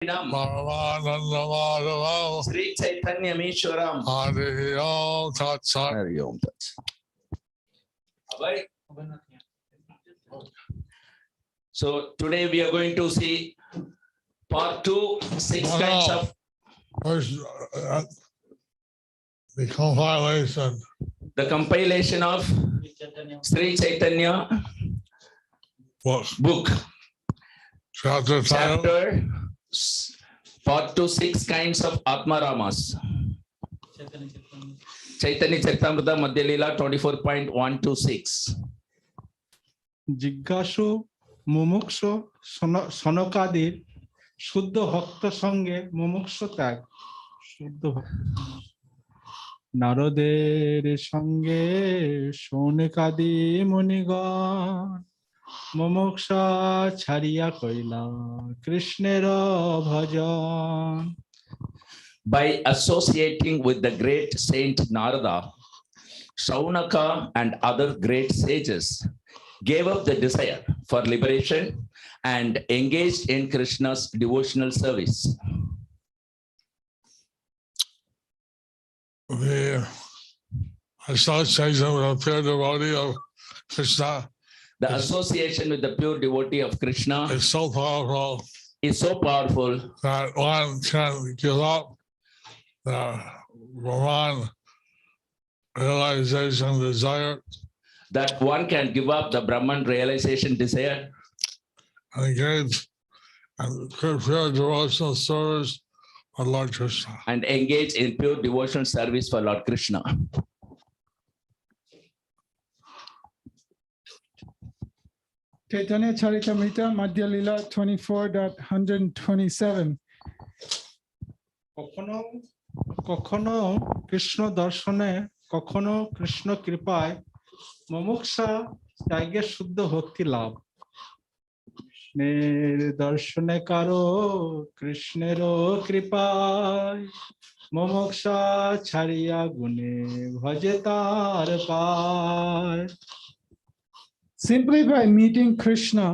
Ātmārāmas Sri Chaitanya Meeswaram. Hari Om Tat Sat. Hari Om Tat Sat. So today we are going to see part 2, 6 kinds of. First, the compilation. The compilation of Sri Chaitanya book. Chapter part 2, 6 kinds of Ātmārāmas. Chaitanya Charitamrita Madhya Leela 24.126. Jiggasu Mumuksu Sonakadir Shuddha Bhakta Sange Mumuksu Tag Shuddha Bhakta Naroder Sange Sonakadi Munigan Mumuksha Chariya Koila Krishnera Bhajan. By associating with the great saint Narada, Shaunaka and other great sages gave up the desire for liberation and engaged in Krishna's devotional service. The association with the pure devotee of Krishna. The association with the pure devotee of Krishna is so powerful that one can give up the Brahman realization desire. That one can give up the Brahman realization desire and engage in pure devotional service for Lord Krishna. And engage in pure devotional service for Lord Krishna. Chaitanya Charitamrita Madhya Leela 24.127. কখনো কৃষ্ণ দর্শনে কখনো কৃষ্ণ কৃপায় মুমুক্ষা ত্যাগে শুদ্ধ ভক্তি লাভ কৃষ্ণের দর্শনে কারো কৃষ্ণেরও কৃপায় মুমুক্ষা ছাড়িয়া গুণে ভজে তার পায়. Simply by meeting Krishna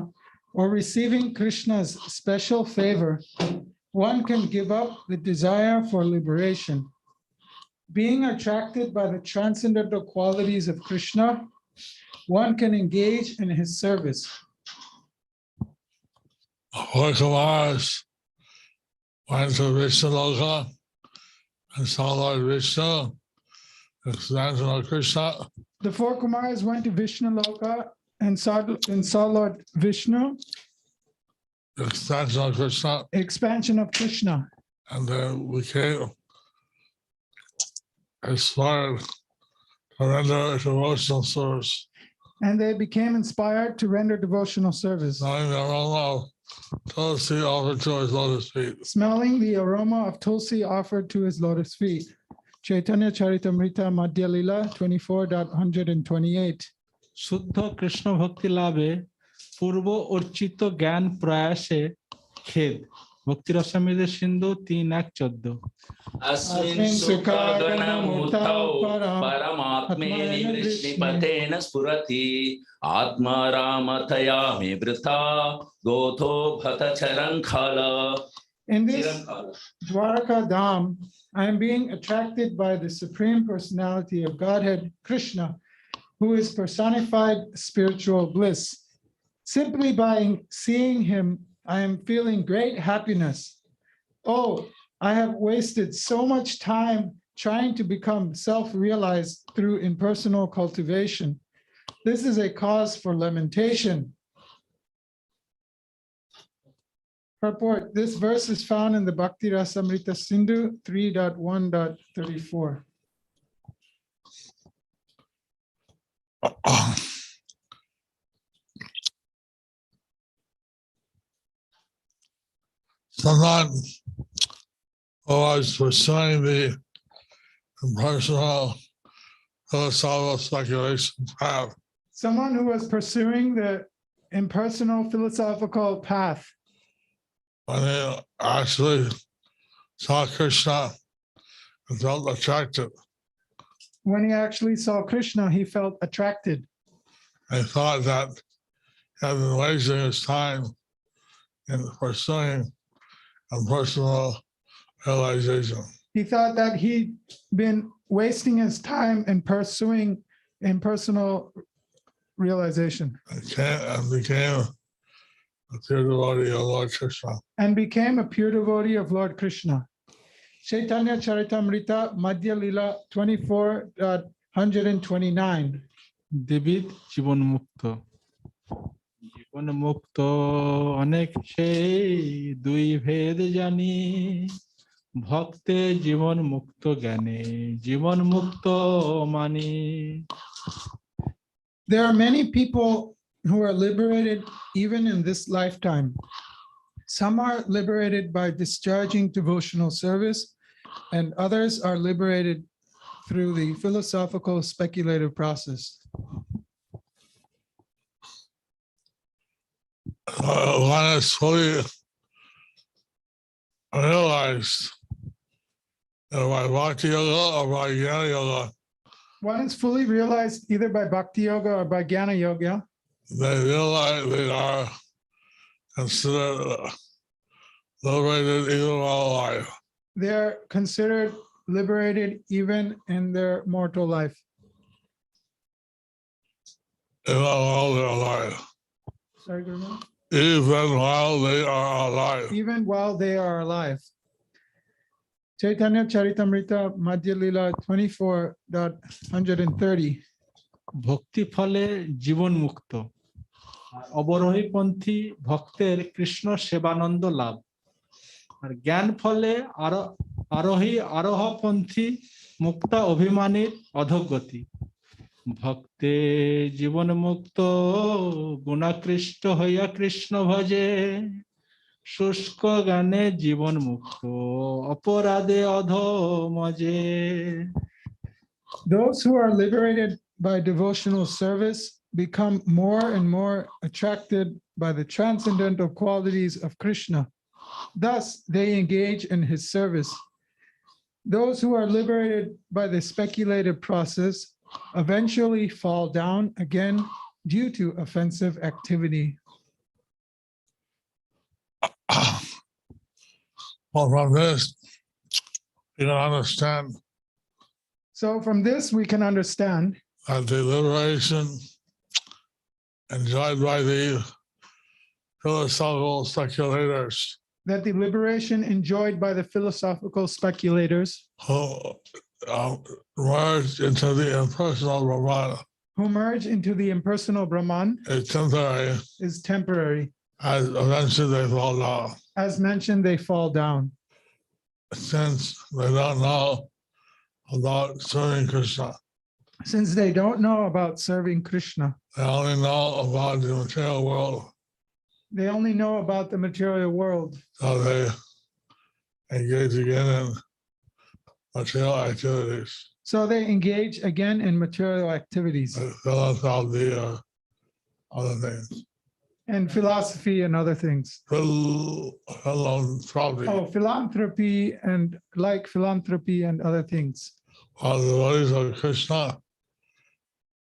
or receiving Krishna's special favor, one can give up the desire for liberation. Being attracted by the transcendental qualities of Krishna, one can engage in his service. Four Kumars went to Vishnu Loka and saw Lord Vishnu, expansion of Krishna. The four Kumars went to Vishnu Loka and saw Lord Vishnu, expansion of Krishna. Expansion of Krishna. And then became inspired to render devotional service. And they became inspired to render devotional service. Smelling the aroma of Tulsi offered to his lotus feet. Smelling the aroma of Tulsi offered to his lotus feet. Chaitanya Charitamrita Madhya Leela 24.128. শুদ্ধ কৃষ্ণ ভক্তি লাভে পূর্ব অর্চিত জ্ঞান প্রয়াসে খেদ ভক্তি রসামৃতের সিন্ধু 3:1-14. Asmin sukagana mutau paramatmeni vrishnipatena spurati Ātmārāmatayami vrita gotho bhata charankhala. In this Dwaraka Dham, I am being attracted by the Supreme Personality of Godhead, Krishna, who is personified spiritual bliss. Simply by seeing him, I am feeling great happiness. Oh, I have wasted so much time trying to become self-realized through impersonal cultivation. This is a cause for lamentation. Purport: this verse is found in the Bhakti Rasamrita Sindhu 3.1.34. Someone who was pursuing the impersonal philosophical speculation path. Someone who was pursuing the impersonal philosophical path. When he actually saw Krishna and felt attracted. When he actually saw Krishna, he felt attracted. I thought that he had been wasting his time in pursuing and personal realization. He thought that he'd been wasting his time in pursuing impersonal realization And became a pure devotee of Lord Krishna. and became a pure devotee of Lord Krishna. Chaitanya Charitamrita Madhya Lila 24.129. দেবীর জীবন মুক্ত জীবন মুক্ত অনেক সেই দুই ভেদ জানি ভক্তে জীবন মুক্ত জ্ঞানে জীবন মুক্ত মানি There are many people who are liberated even in this lifetime. Some are liberated by discharging devotional service, and others are liberated through the philosophical speculative process. One is fully realized by Bhakti Yoga or by Jnana Yoga. One is fully realized either by Bhakti Yoga or by Jnana Yoga. They realize they are considered liberated even while alive. They are considered liberated even in their mortal life. Even while they're alive. Sorry, Guru. Even while they are alive. Even while they are alive. Chaitanya Charitamrita Madhya Lila 24.130. ভক্তি ফলে জীবন মুক্ত অবরোহী পন্থী ভক্তের কৃষ্ণ সেবানন্দ লাভ আর জ্ঞান ফলে আরোহী আরোহ পন্থী মুক্তা অভিমানীর অধোগতি ভক্তে জীবন মুক্ত গুণাকৃষ্ট হইয়া কৃষ্ণ ভজে শুষ্ক জ্ঞানে জীবন মুক্ত অপরাধে অধমজে Those who are liberated by devotional service become more and more attracted by the transcendental qualities of Krishna. Thus, they engage in his service. Those who are liberated by the speculative process eventually fall down again due to offensive activity. Well, from this, you can understand So from this, we can understand that the liberation enjoyed by the philosophical speculators that the liberation enjoyed by the philosophical speculators who merged into the impersonal Brahman who merge into the impersonal Brahman is temporary, as eventually they fall down. As mentioned, they fall down. Since they don't know about serving Krishna. Since they don't know about serving Krishna. They only know about the material world. They only know about the material world. So they engage again in material activities. So they engage again in material activities. Philanthropy or other things. And philosophy and other things. Philanthropy. Oh, philanthropy and like philanthropy and other things. While the devotees of Krishna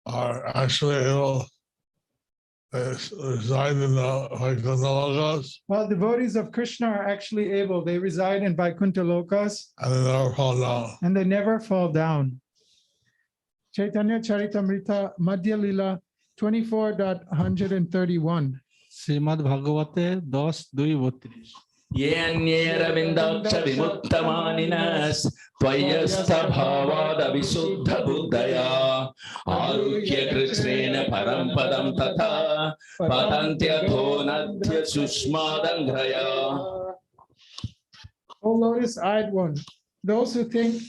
are actually able to reside in the Vaikuntha lokas. While devotees of Krishna are actually able, they reside in Vaikuntha lokas. And they never fall down. And they never fall down. Chaitanya Charitamrita Madhya Lila 24.131. Shrimad ভাগবতে 10:2-32 येऽन्येरविन्दाक्ष विमुक्तमानिनस् त्वय्यस्थभावाद विशुद्ध बुद्धया आरुह्य कृष्णेन परं पदं तथा पतन्त्यथोनद्य सुष्मादङ्घ्रया. O lotus-eyed one, those who think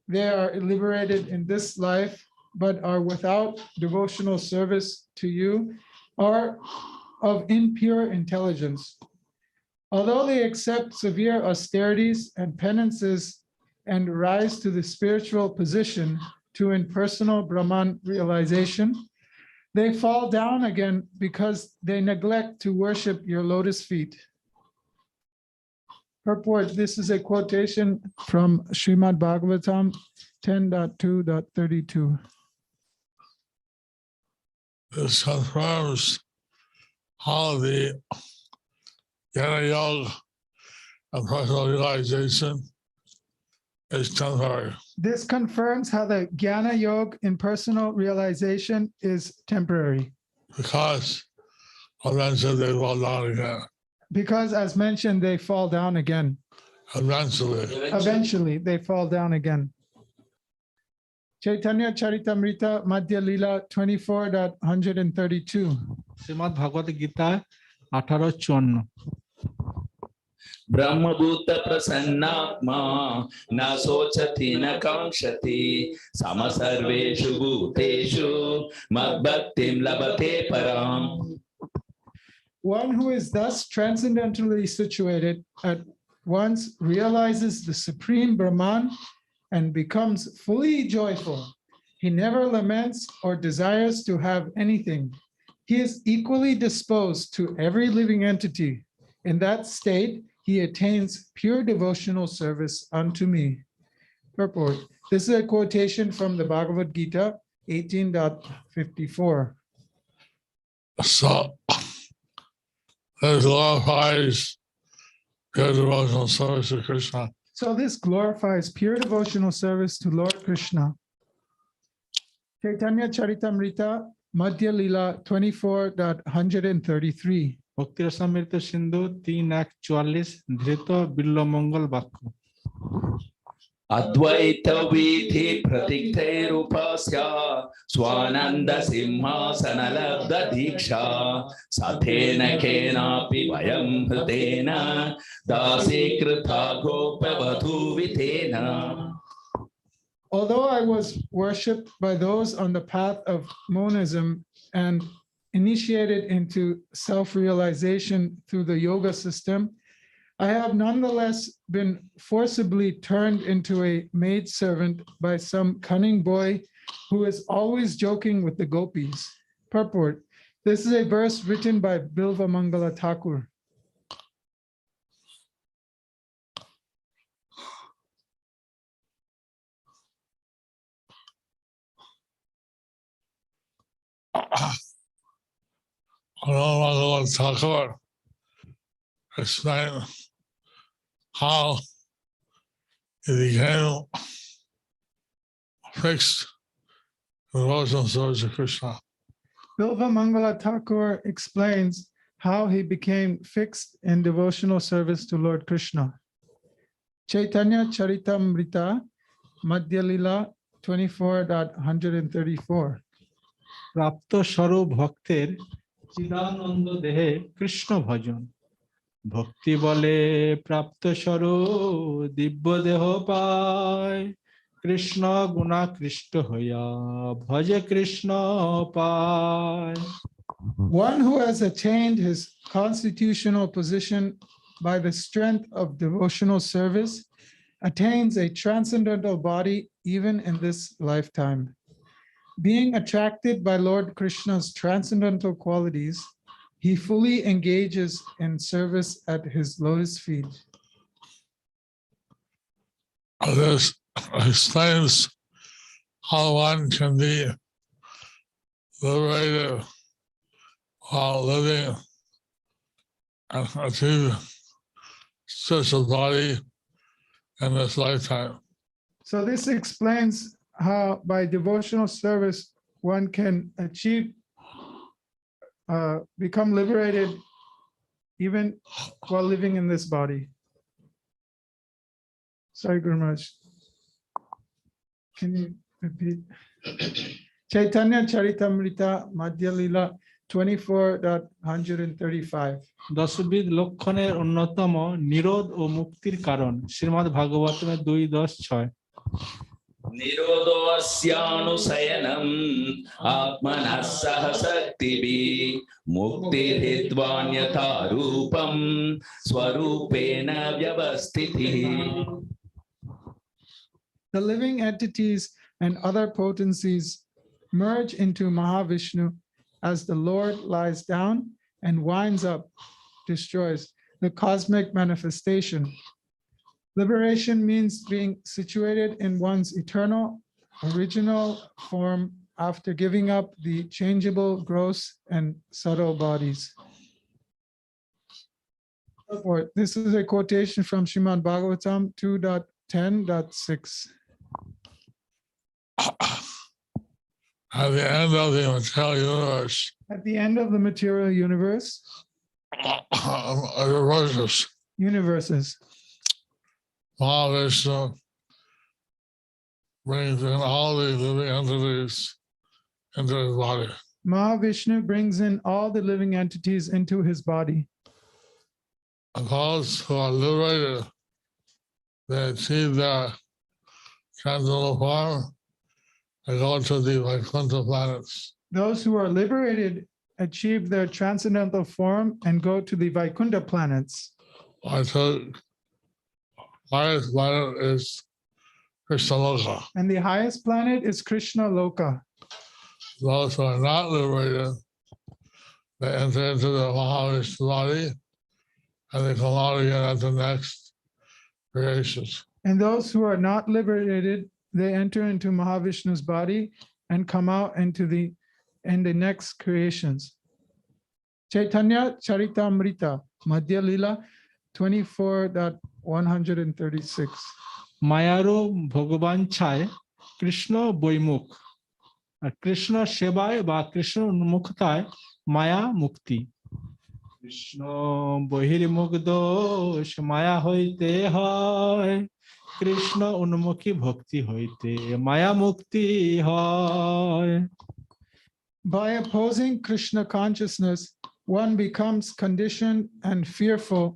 they are liberated in this life but are without devotional service to you are of impure intelligence. Although they accept severe austerities and penances and rise to the spiritual position to impersonal Brahman realization, they fall down again because they neglect to worship your lotus feet. Purport, this is a quotation from Srimad Bhagavatam 10.2.32. This confirms how the Jnana Yoga and personal realization is temporary. This confirms how the Jnana Yoga in personal realization is temporary. Because eventually they fall down again. Because as mentioned, they fall down again. Eventually they fall down again. Chaitanya Charitamrita Madhya Lila 24.132. Shrimad ভাগবত গীতা 18:54 ब्रह्मभूत प्रसन्नात्मा न सोचति न कांक्षति सम सर्वेषु भूतेषु मद्भक्तिं लभते पराम्. One who is thus transcendentally situated at once realizes the supreme Brahman and becomes fully joyful. He never laments or desires to have anything. He is equally disposed to every living entity. In that state, he attains pure devotional service unto me. Purport. This is a quotation from the Bhagavad Gita 18.54. So this glorifies pure devotional service to Krishna. So this glorifies pure devotional service to Lord Krishna. Chaitanya Charitamrita Madhya Lila 24.133. ভক্তি রসামৃত সিন্ধু 3:144 ধৃত বিল্ল মঙ্গল বাক্য अद्वैत वीथि प्रतीक्षैरुपस्य स्वानंद सिंहासन लब्ध दीक्षा साथेन केनापि वयं हृतेन दासीकृता गोपवधू विधेन. Although I was worshipped by those on the path of monism and initiated into self-realization through the yoga system, I have nonetheless been forcibly turned into a maidservant by some cunning boy who is always joking with the gopis. Purport. This is a verse written by Bilva Mangala Thakur. Mangala Thakur explained how he became fixed in devotional service to Krishna. Bilva Mangala Thakur explains how he became fixed in devotional service to Lord Krishna. Chaitanya Charitamrita Madhya Lila 24.134. প্রাপ্ত স্বরূপ ভক্তের চিদানন্দ দেহে কৃষ্ণ ভজন ভক্তি বলে প্রাপ্ত স্বরূপ দিব্য দেহ পায় কৃষ্ণ গুণাকৃষ্ট হইয়া ভজে কৃষ্ণ পায়. One who has attained his constitutional position by the strength of devotional service attains a transcendental body even in this lifetime. Being attracted by Lord Krishna's transcendental qualities, he fully engages in service at his lotus feet. This explains how one can be liberated while living and achieve spiritual body in this lifetime. So this explains how by devotional service one can achieve, become liberated even while living in this body. Sorry, Guru Maharaj. Can you repeat? Chaitanya Charitamrita Madhya Lila 24.135. দশবিধ লক্ষণের অন্যতম নিরোধ ও মুক্তির কারণ শ্রীমদ্ ভাগবতমে 2:10-6 निरोधोऽस्यानुशयनम् आत्मनः सह शक्तिभिः मुक्तिर्हित्वान्यथा रूपं स्वरूपेण व्यवस्थितिः. The living entities and other potencies merge into Mahavishnu as the Lord lies down and winds up, destroys the cosmic manifestation. Liberation means being situated in one's eternal, original form after giving up the changeable, gross, and subtle bodies. Purport. This is a quotation from Srimad Bhagavatam 2.10.6. At the end of the material universe, At the end of the material universe, universes, Mahavishnu brings in all the living entities into his body. Mahavishnu brings in all the living entities into his body. And those who are liberated, they achieve their transcendental form and go to the Vaikuntha planets. Those who are liberated achieve their transcendental form and go to the Vaikuntha planets. The highest planet is Krishna Loka. And the highest planet is Krishna Loka. Those who are not liberated, they enter into the Mahavishnu body and they come out again at the next creations. And those who are not liberated, they enter into Mahavishnu's body and come out into the next creations. Chaitanya Charitamrita, Madhya Lila 24.136. মায়ারও ভগবান ছায় কৃষ্ণ বৈমুখ আর কৃষ্ণ সেবায় বা কৃষ্ণ উন্মুখতায় মায়া মুক্তি কৃষ্ণ বহির্মুখ দোষ মায়া হইতে হয় কৃষ্ণ উন্মুখী ভক্তি হইতে মায়া মুক্তি হয়. By opposing Krishna consciousness, one becomes conditioned and fearful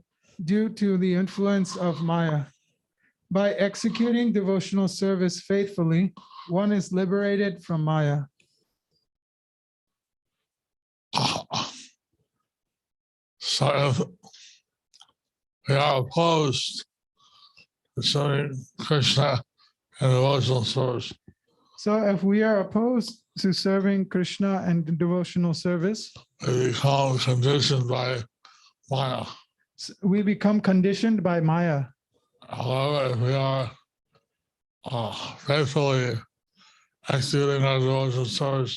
due to the influence of Maya. By executing devotional service faithfully, one is liberated from Maya. So if we are opposed to serving Krishna and devotional service, So if we are opposed to serving Krishna and devotional service, we become conditioned by Maya. we become conditioned by Maya. However, if we are faithfully executing our devotional service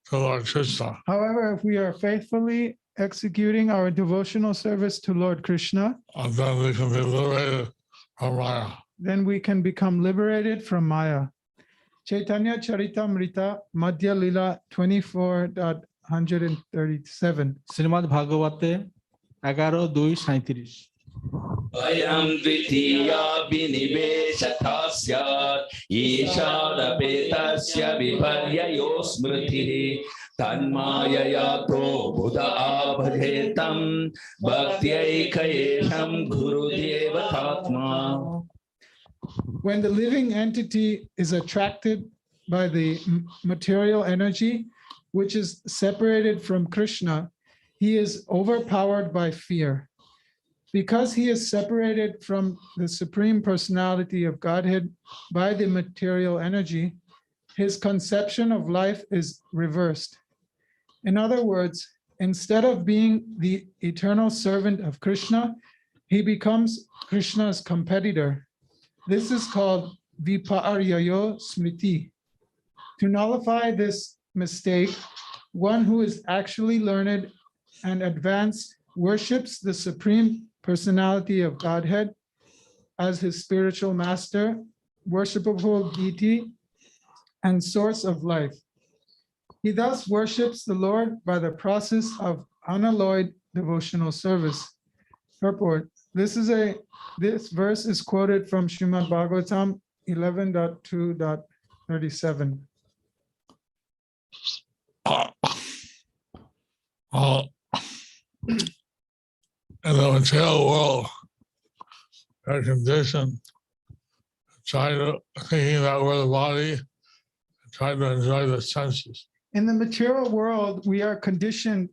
to Lord Krishna, However, if we are faithfully executing our devotional service to Lord Krishna, then we can be liberated from Maya. then we can become liberated from Maya. Chaitanya Charitamrita, Madhya Lila 24.137. Shrimad ভাগবতে 11:2-37. Ayam dvitiya biniveṣatha syat īśādapetasya viparyayo smritihi tanmāyaya prabhuda abhajetam bhaktyaikai-esham gurudevatātmā. When the living entity is attracted by the material energy, which is separated from Krishna, he is overpowered by fear. Because he is separated from the Supreme Personality of Godhead by the material energy, his conception of life is reversed. In other words, instead of being the eternal servant of Krishna, he becomes Krishna's competitor. This is called viparyayo smriti. To nullify this mistake, one who is actually learned and advanced worships the Supreme Personality of Godhead as his spiritual master, worshipable deity, and source of life. He thus worships the Lord by the process of unalloyed devotional service. Purport. This verse is quoted from Srimad Bhagavatam 11.2.37. In the material world, our condition, trying to thinking that we're the body, trying to enjoy the senses. In the material world, we are conditioned.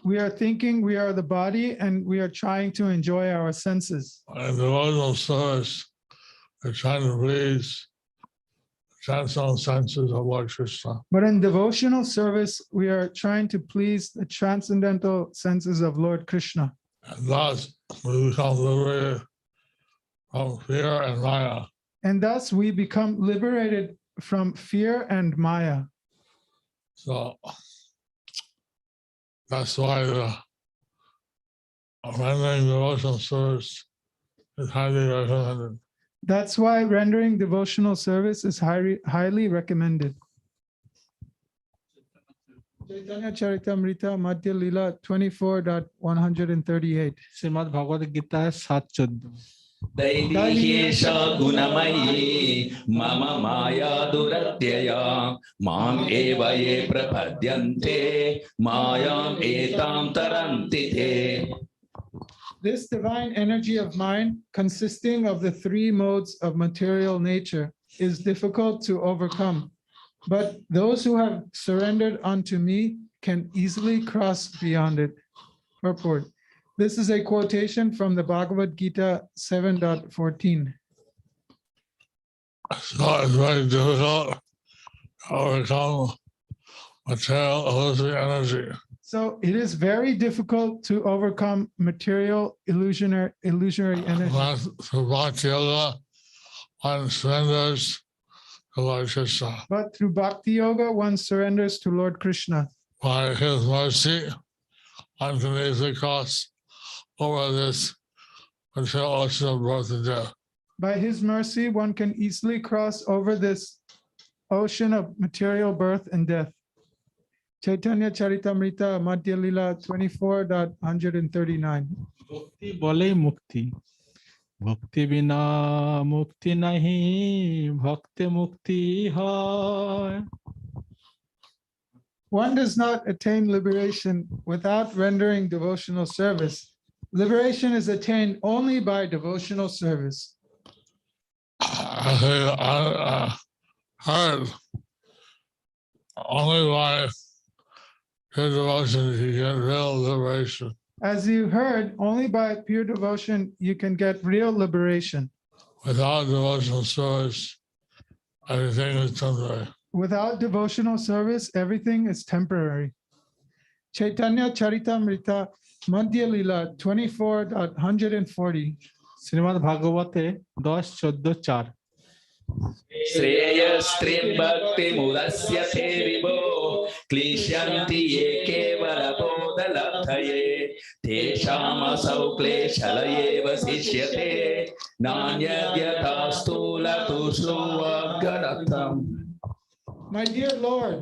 We are thinking we are the body and we are trying to enjoy our senses. In devotional service, we're trying to please the transcendental senses of Lord Krishna. But in devotional service, we are trying to please the transcendental senses of Lord Krishna. And thus, we become liberated from fear and Maya. And thus we become liberated from fear and Maya. So that's why rendering devotional service is highly recommended. That's why rendering devotional service is highly recommended. Chaitanya Charitamrita Madhya Lila 24.138. Shrimad ভগবদ গীতায় 7:14 दैहिहेषा गुणमयी मम माया दुरत्यया माम् एव ये प्रपद्यन्ते मायाम् एतां तरन्ति ते. This divine energy of mind, consisting of the three modes of material nature, is difficult to overcome. But those who have surrendered unto me can easily cross beyond it. Purport. This is a quotation from the Bhagavad Gita 7.14. So it's very difficult to overcome material illusory energy. So it is very difficult to overcome material illusory energy. Through Bhakti Yoga, one surrenders to Lord Krishna. But through Bhakti Yoga, one surrenders to Lord Krishna. By his mercy, one can easily cross over this material ocean of birth and death. By his mercy, one can easily cross over this ocean of material birth and death. Chaitanya Charitamrita Madhya Lila 24.139. ভক্তি বলেই মুক্তি ভক্তি বিনা মুক্তি নাহি ভক্তে মুক্তি হয়. One does not attain liberation without rendering devotional service. Liberation is attained only by devotional service. I heard only by pure devotion you get real liberation. As you heard, only by pure devotion you can get real liberation. Without devotional service, everything is temporary. Without devotional service, everything is temporary. Chaitanya Charitamrita Madhya Lila 24.140. Shrimad ভাগবতে 10:14-4 श्रेयस्त्रिं भक्तिमुदस्य ते विभो क्लिश्यन्ति ये केवलबोधलब्धये तेषामसौ क्लेशलये वसिष्यते नान्यद्यथा स्थूलतुष्णुवग्ररथम्. My dear Lord,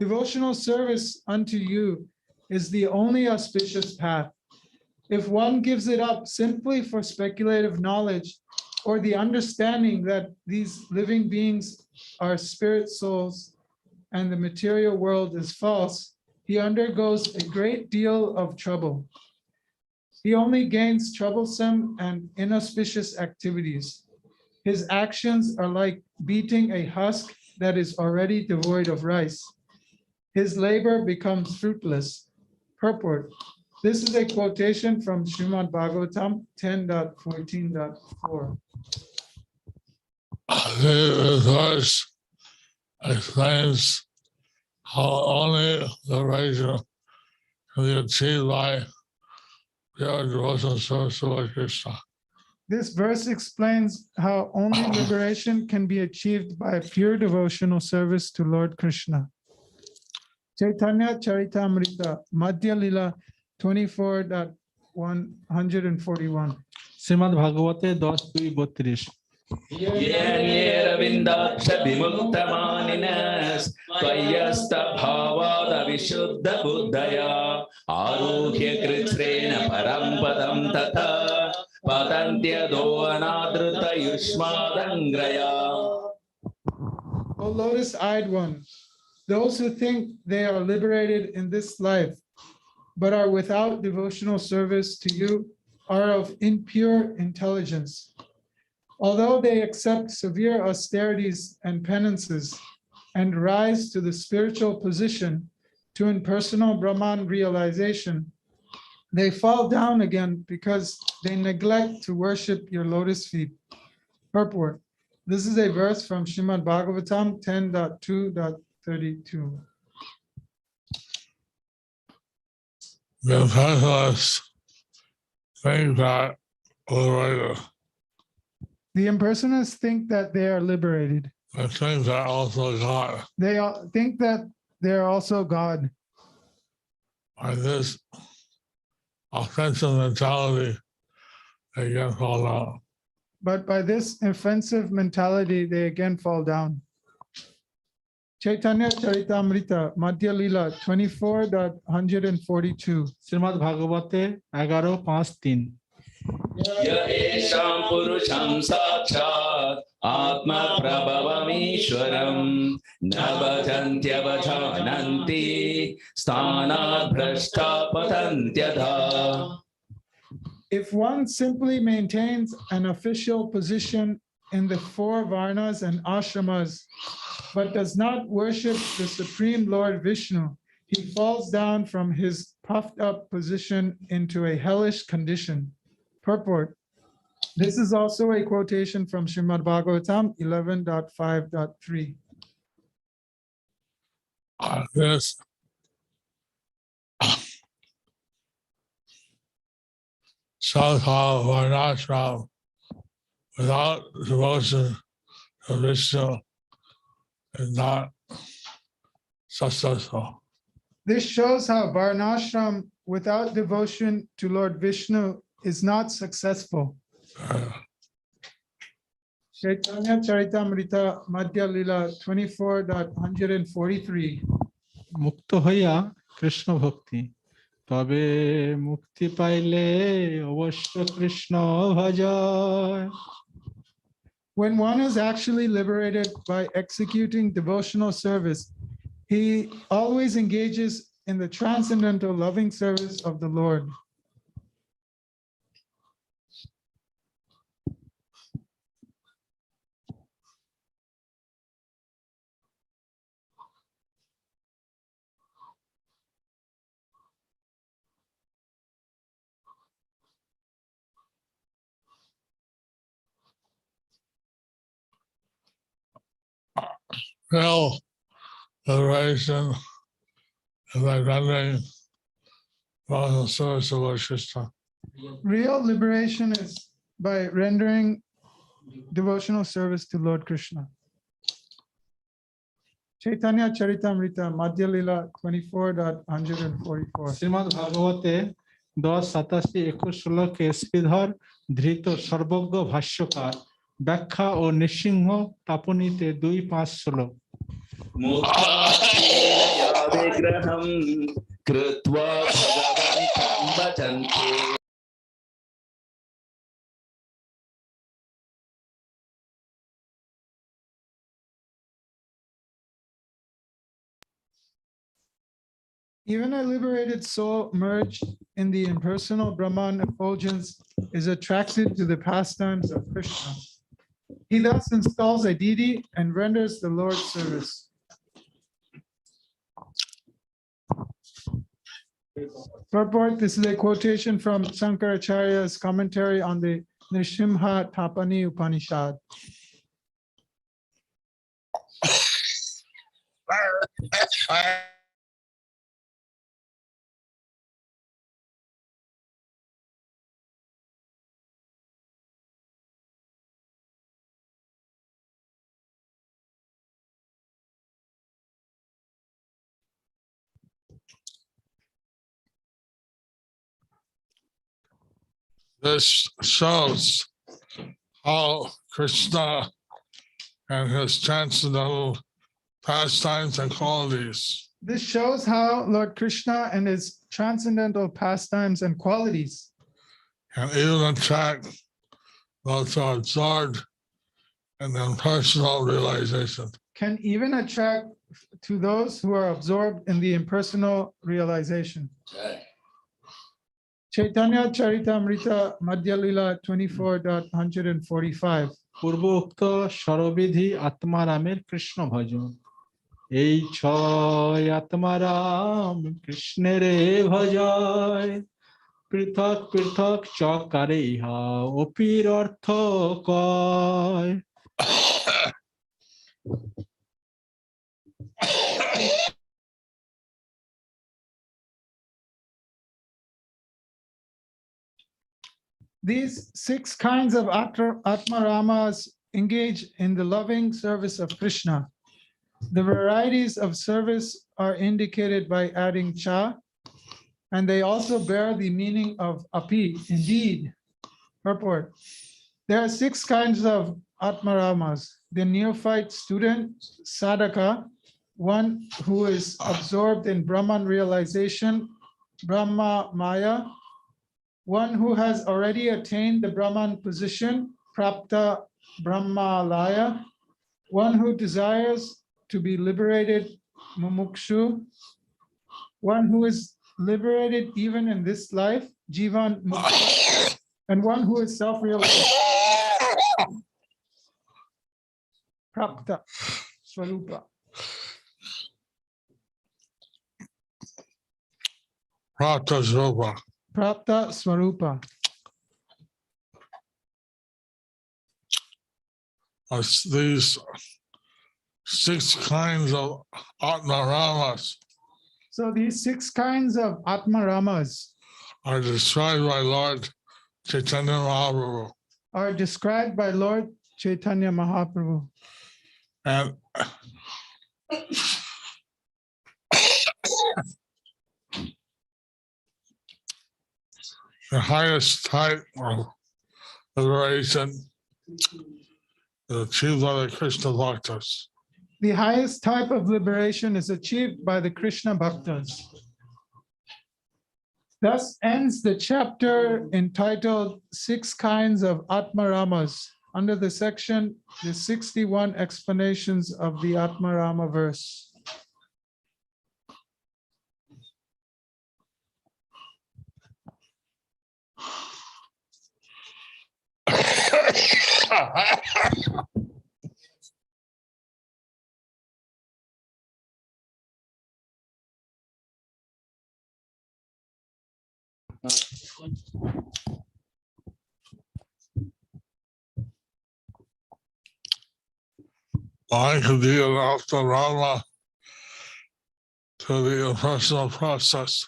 devotional service unto you is the only auspicious path. If one gives it up simply for speculative knowledge or the understanding that these living beings are spirit souls and the material world is false, he undergoes a great deal of trouble. He only gains troublesome and inauspicious activities. His actions are like beating a husk that is already devoid of rice. His labor becomes fruitless. Purport. This is a quotation from Srimad Bhagavatam 10.14.4. This verse explains how only liberation can be achieved by pure devotional service to Lord Krishna. This verse explains how only liberation can be achieved by pure devotional service to Lord Krishna. Chaitanya Charitamrita Madhya Lila 24.141. Shrimad ভাগবতে 10:2-32 येरविन्दाक्ष विमुक्तमानिनस् त्वय्यस्तभावादविशुद्धबुद्धया आरुह्य कृच्छ्रेण परं पदं तथा पतन्त्यदो अनादृतयुष्मादङ्ग्रया. O lotus-eyed one, those who think they are liberated in this life, but are without devotional service to you, are of impure intelligence. Although they accept severe austerities and penances and rise to the spiritual position to impersonal Brahman realization, they fall down again because they neglect to worship your lotus feet. Purport. This is a verse from Srimad Bhagavatam 10.2.32. The impersonalists think that liberated. The impersonalists think that they are liberated. They think that also God. They think that they are also God. By this offensive mentality, they again fall down. But by this offensive mentality, they again fall down. Chaitanya Charitamrita, Madhya Lila 24.142. Shrimad ভাগবতে 11:5-3 Ya esham purusham sakshat atma prabhavamishwaram nabhajantyabhajananti sthanat bhrashta patantyadha. If one simply maintains an official position in the 4 varnas and ashramas, but does not worship the Supreme Lord Vishnu, he falls down from his puffed up position into a hellish condition. Purport. This is also a quotation from Srimad Bhagavatam 11.5.3. This so-called varnashram without devotion to Vishnu is not successful. This shows how Varnashram without devotion to Lord Vishnu is not successful. Chaitanya Charitamrita Madhya Lila 24.143. মুক্ত হইয়া কৃষ্ণ ভক্তি তবে মুক্তি পাইলে অবশ্য Krishna ভজয় When one is actually liberated by executing devotional service, he always engages in the transcendental loving service of the Lord. Real liberation is by rendering devotional service to Lord Krishna. Real liberation is by rendering devotional service to Lord Krishna. Chaitanya Charitamrita Madhya Lila 24.144. Shrimad ভাগবতে 10:87-21 শ্লোকে শ্রীধর ধৃত সর্বজ্ঞ ভাষ্যকার ব্যাখ্যা ও নৃসিংহ তাপনীতে 2:5 শ্লোক বিগ্রহম কৃত্বা ভগবন্तं ভজন্তে. Even a liberated soul merged in the impersonal Brahman effulgence is attracted to the pastimes of Krishna. He thus installs a deity and renders the Lord's service. Purport, this is a quotation from Shankaracharya's commentary on the Nrsimha Tapani Upanishad. This shows how Krishna and his transcendental pastimes and qualities This shows how Lord Krishna and his transcendental pastimes and qualities can even attract those who are absorbed in impersonal realization. can even attract to those who are absorbed in the impersonal realization. Chaitanya Charitamrita Madhya Lila 24.145. পূর্বোক্ত সরবিধি আত্মারামের Krishna ভজন এই ছয় আত্মারাম কৃষ্ণের ভজয় পৃথক পৃথক চকারে ইহা অপির অর্থ কয় These 6 kinds of Ātmārāmas engage in the loving service of Krishna. The varieties of service are indicated by adding cha and they also bear the meaning of api, indeed. Purport. There are 6 kinds of Ātmāramas. The neophyte student, sadhaka, one who is absorbed in Brahman realization, Brahma Maya, one who has already attained the Brahman position, Prapta Brahmalaya, one who desires to be liberated, Mumukshu, one who is liberated even in this life, Jivan Mukta, and one who is self-realized, Prapta Swarupa. Prapta Swarupa. Prapta Swarupa. These 6 kinds of Ātmāramas So these 6 kinds of Ātmāramas are described by Lord Chaitanya Mahaprabhu. are described by Lord Chaitanya Mahaprabhu. And the highest type of liberation is achieved by the Krishna Bhaktas. The highest type of liberation is achieved by the Krishna Bhaktas. Thus ends the chapter entitled 6 Kinds of Ātmāramas under the section, the 61 explanations of the Ātmārāma verse. One could be an Ātmārāma to the impersonal process.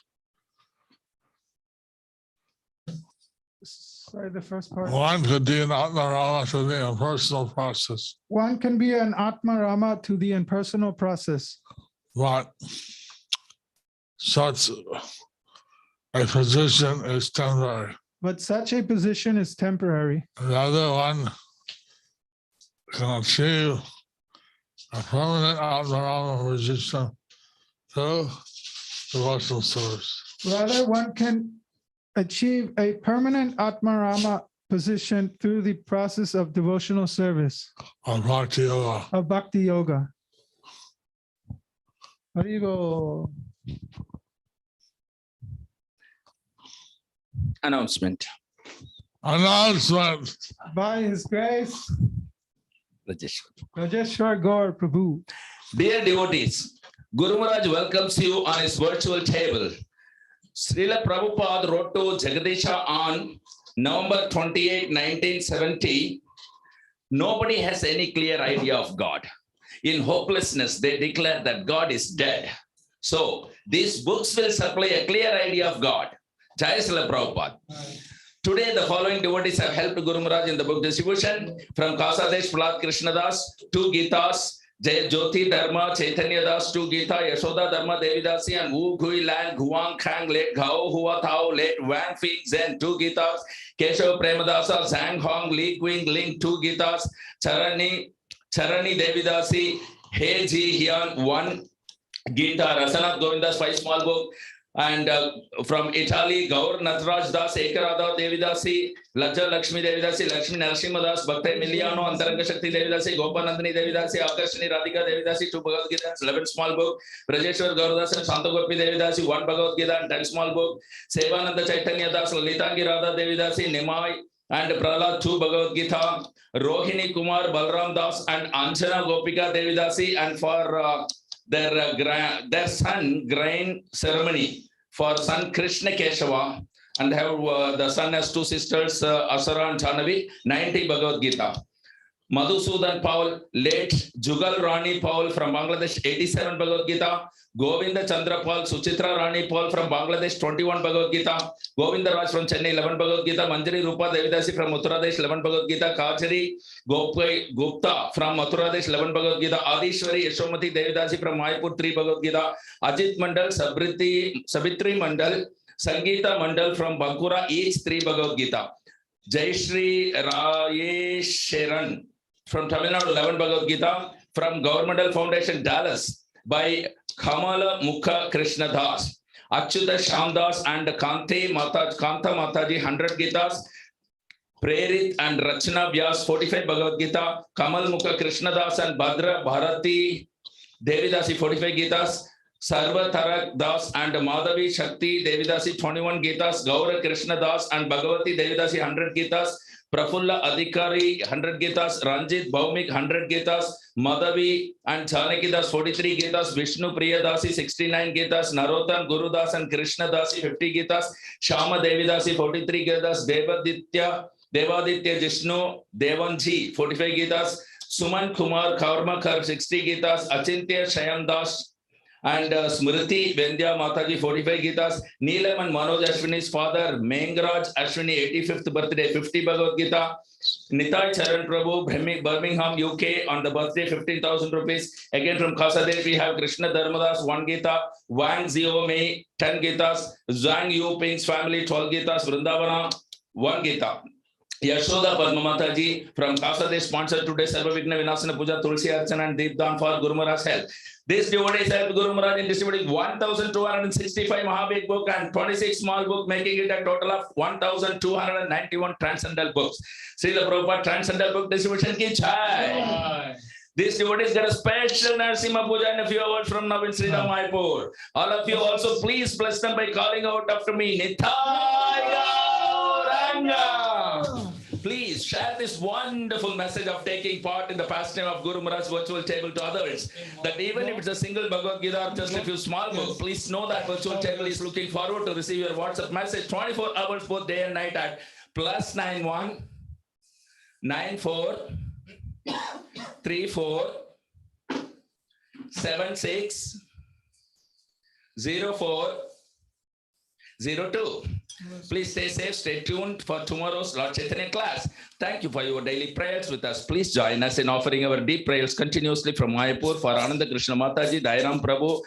Sorry, the first part. One could be an Ātmārāma to the impersonal process. One can be an Ātmārāma to the impersonal process, But such a position is temporary. but such a position is temporary. The other one can achieve a permanent Ātmārāma position through devotional service. Rather, one can achieve a permanent Ātmārāma position through the process of devotional service, Of Bhakti Yoga. of Bhakti Yoga. Haribo. Announcement. Announcement. By His grace, Rajesh. Rajeshwar Gaur Prabhu. Dear devotees, Guru Maharaj welcomes you on his virtual table. Srila Prabhupada wrote to Jagadisha on November 28, 1970, nobody has any clear idea of God. In hopelessness, they declare that God is dead. So these books will supply a clear idea of God. Jai Srila Prabhupada. Today, the following devotees have helped Guru Maharaj in the book distribution. From Kasadesh Prahlad Krishnadas, 2 Gitas, Jyoti Dharma, Chaitanya Das, 2 Gita, Yashoda Dharma, Devidasi, and Wu Gui Lan, Guang Khang, Let Gao, Hua Tao, Let Wang Fig Zen, 2 Gitas, Keshav Premadasa, Zhang Hong, Li Qing Ling, 2 Gitas, Charani Devidasi, He Ji Hyun, 1 Gita, Rasanath Govindas, 5 small book. And from Italy, Gaur Natraj Das, Ekarada Devidasi, Laja Lakshmi Devidasi, Lakshmi Narasimha Das, Bhakta Emiliano, Antaranga Shakti Devidasi, Gopanandani Devidasi, Akashani Radhika Devidasi, 2 Bhagavad Gita, 11 small book, Rajeshwar Gauradas and Santagopi Devidasi, 1 Bhagavad Gita and 10 small book, Sevananda Chaitanya Das, Lalitangi Radha Devidasi, Nimai and Prahlad, 2 Bhagavad Gita, Rohini Kumar, Balram Das and Anjana Gopika Devidasi, and for their son grain ceremony for son Krishna Keshava, and have the son has 2 sisters, Asara and Chanavi, 90 Bhagavad Gita. Madhusudan Paul, late Jugal Rani Paul from Bangladesh, 87 Bhagavad Gita. Govinda Chandra Paul, Suchitra Rani Paul from Bangladesh, 21 Bhagavad Gita. Govinda Raj from Chennai, 11 Bhagavad Gita. Manjari Rupa Devidasi from Uttara Pradesh, 11 Bhagavad Gita. Kachari Gupta from Mathura Pradesh, 11 Bhagavad Gita. Adishwari Yashomati Devidasi from Mayapur, 3 Bhagavad Gita. Ajit Mandal, Sabitri Mandal Sangeeta Mandal from Bankura, each 3 Bhagavad Gita. Jayashri Rayesharan from Tamil Nadu, 11 Bhagavad Gita. From Governmental Foundation, Dallas, by Kamala Mukha Krishna Das. Achyuta Shamdas and Kanta Mataji, 100 Gitas. Prerit and Rachna Vyas, 45 Bhagavad Gita. Kamal Mukha Krishna Das and Bhadra Bharati Devidasi, 45 Gitas. Sarva Tarak Das and Madhavi Shakti Devidasi, 21 Gitas. Gaura Krishna Das and Bhagavati Devidasi, 100 Gitas. Prafulla Adhikari, 100 Gitas. Ranjit Bhaumik, 100 Gitas. Madhavi and Chanaki Das, 43 Gitas. Vishnu Priyadasi, 69 Gitas. Narottam Gurudas and Krishna Dasi, 50 Gitas. Shama Devidasi, 43 Gitas. Devaditya Jishnu Devanji, 45 Gitas. Suman Kumar Karmakar, 60 Gitas. Achintya Shayam Das and Smriti Vendya Mataji, 45 Gitas. Neelam and Manoj Ashwini's father, Mengraj Ashwini, 85th birthday, 50 Bhagavad Gita. Nitai Charan Prabhu, Birmingham, UK, on the birthday, 15,000 rupees. Again from Kasadev, we have Krishna Dharmadas, 1 Gita. Wang Ziomei, 10 Gitas. Zhang Yu Ping's family, 12 Gitas. Vrindavana, 1 Gita. Yashoda Padmamataji from Kasadev sponsored today Sarva Vigna Vinasana Puja Tulsi Archana and Deepdan for Guru Maharaj's help. This devotees helped Guru Maharaj in distributing 1,265 Mahabig book and 26 small book, making it a total of 1,291 transcendental books. Srila Prabhupada transcendental book distribution ki jai. These devotees get a special Narasimha Puja in a few hours from now in Sri Ramaipur. All of you also please bless them by calling out after me. Nithaya Gauranga. Please share this wonderful message of taking part in the pastime of Guru Maharaj's virtual table to others. That even if it's a single Bhagavad Gita or just a few small books, please know that virtual table is looking forward to receive your WhatsApp message 24 hours both day and night at +91 94 34 76 04 02. Please stay safe, stay tuned for tomorrow's Lord Chaitanya class. Thank you for your daily prayers with us. Please join us in offering our deep prayers continuously from Mayapur for Ananda Krishna Mataji, Dairam Prabhu,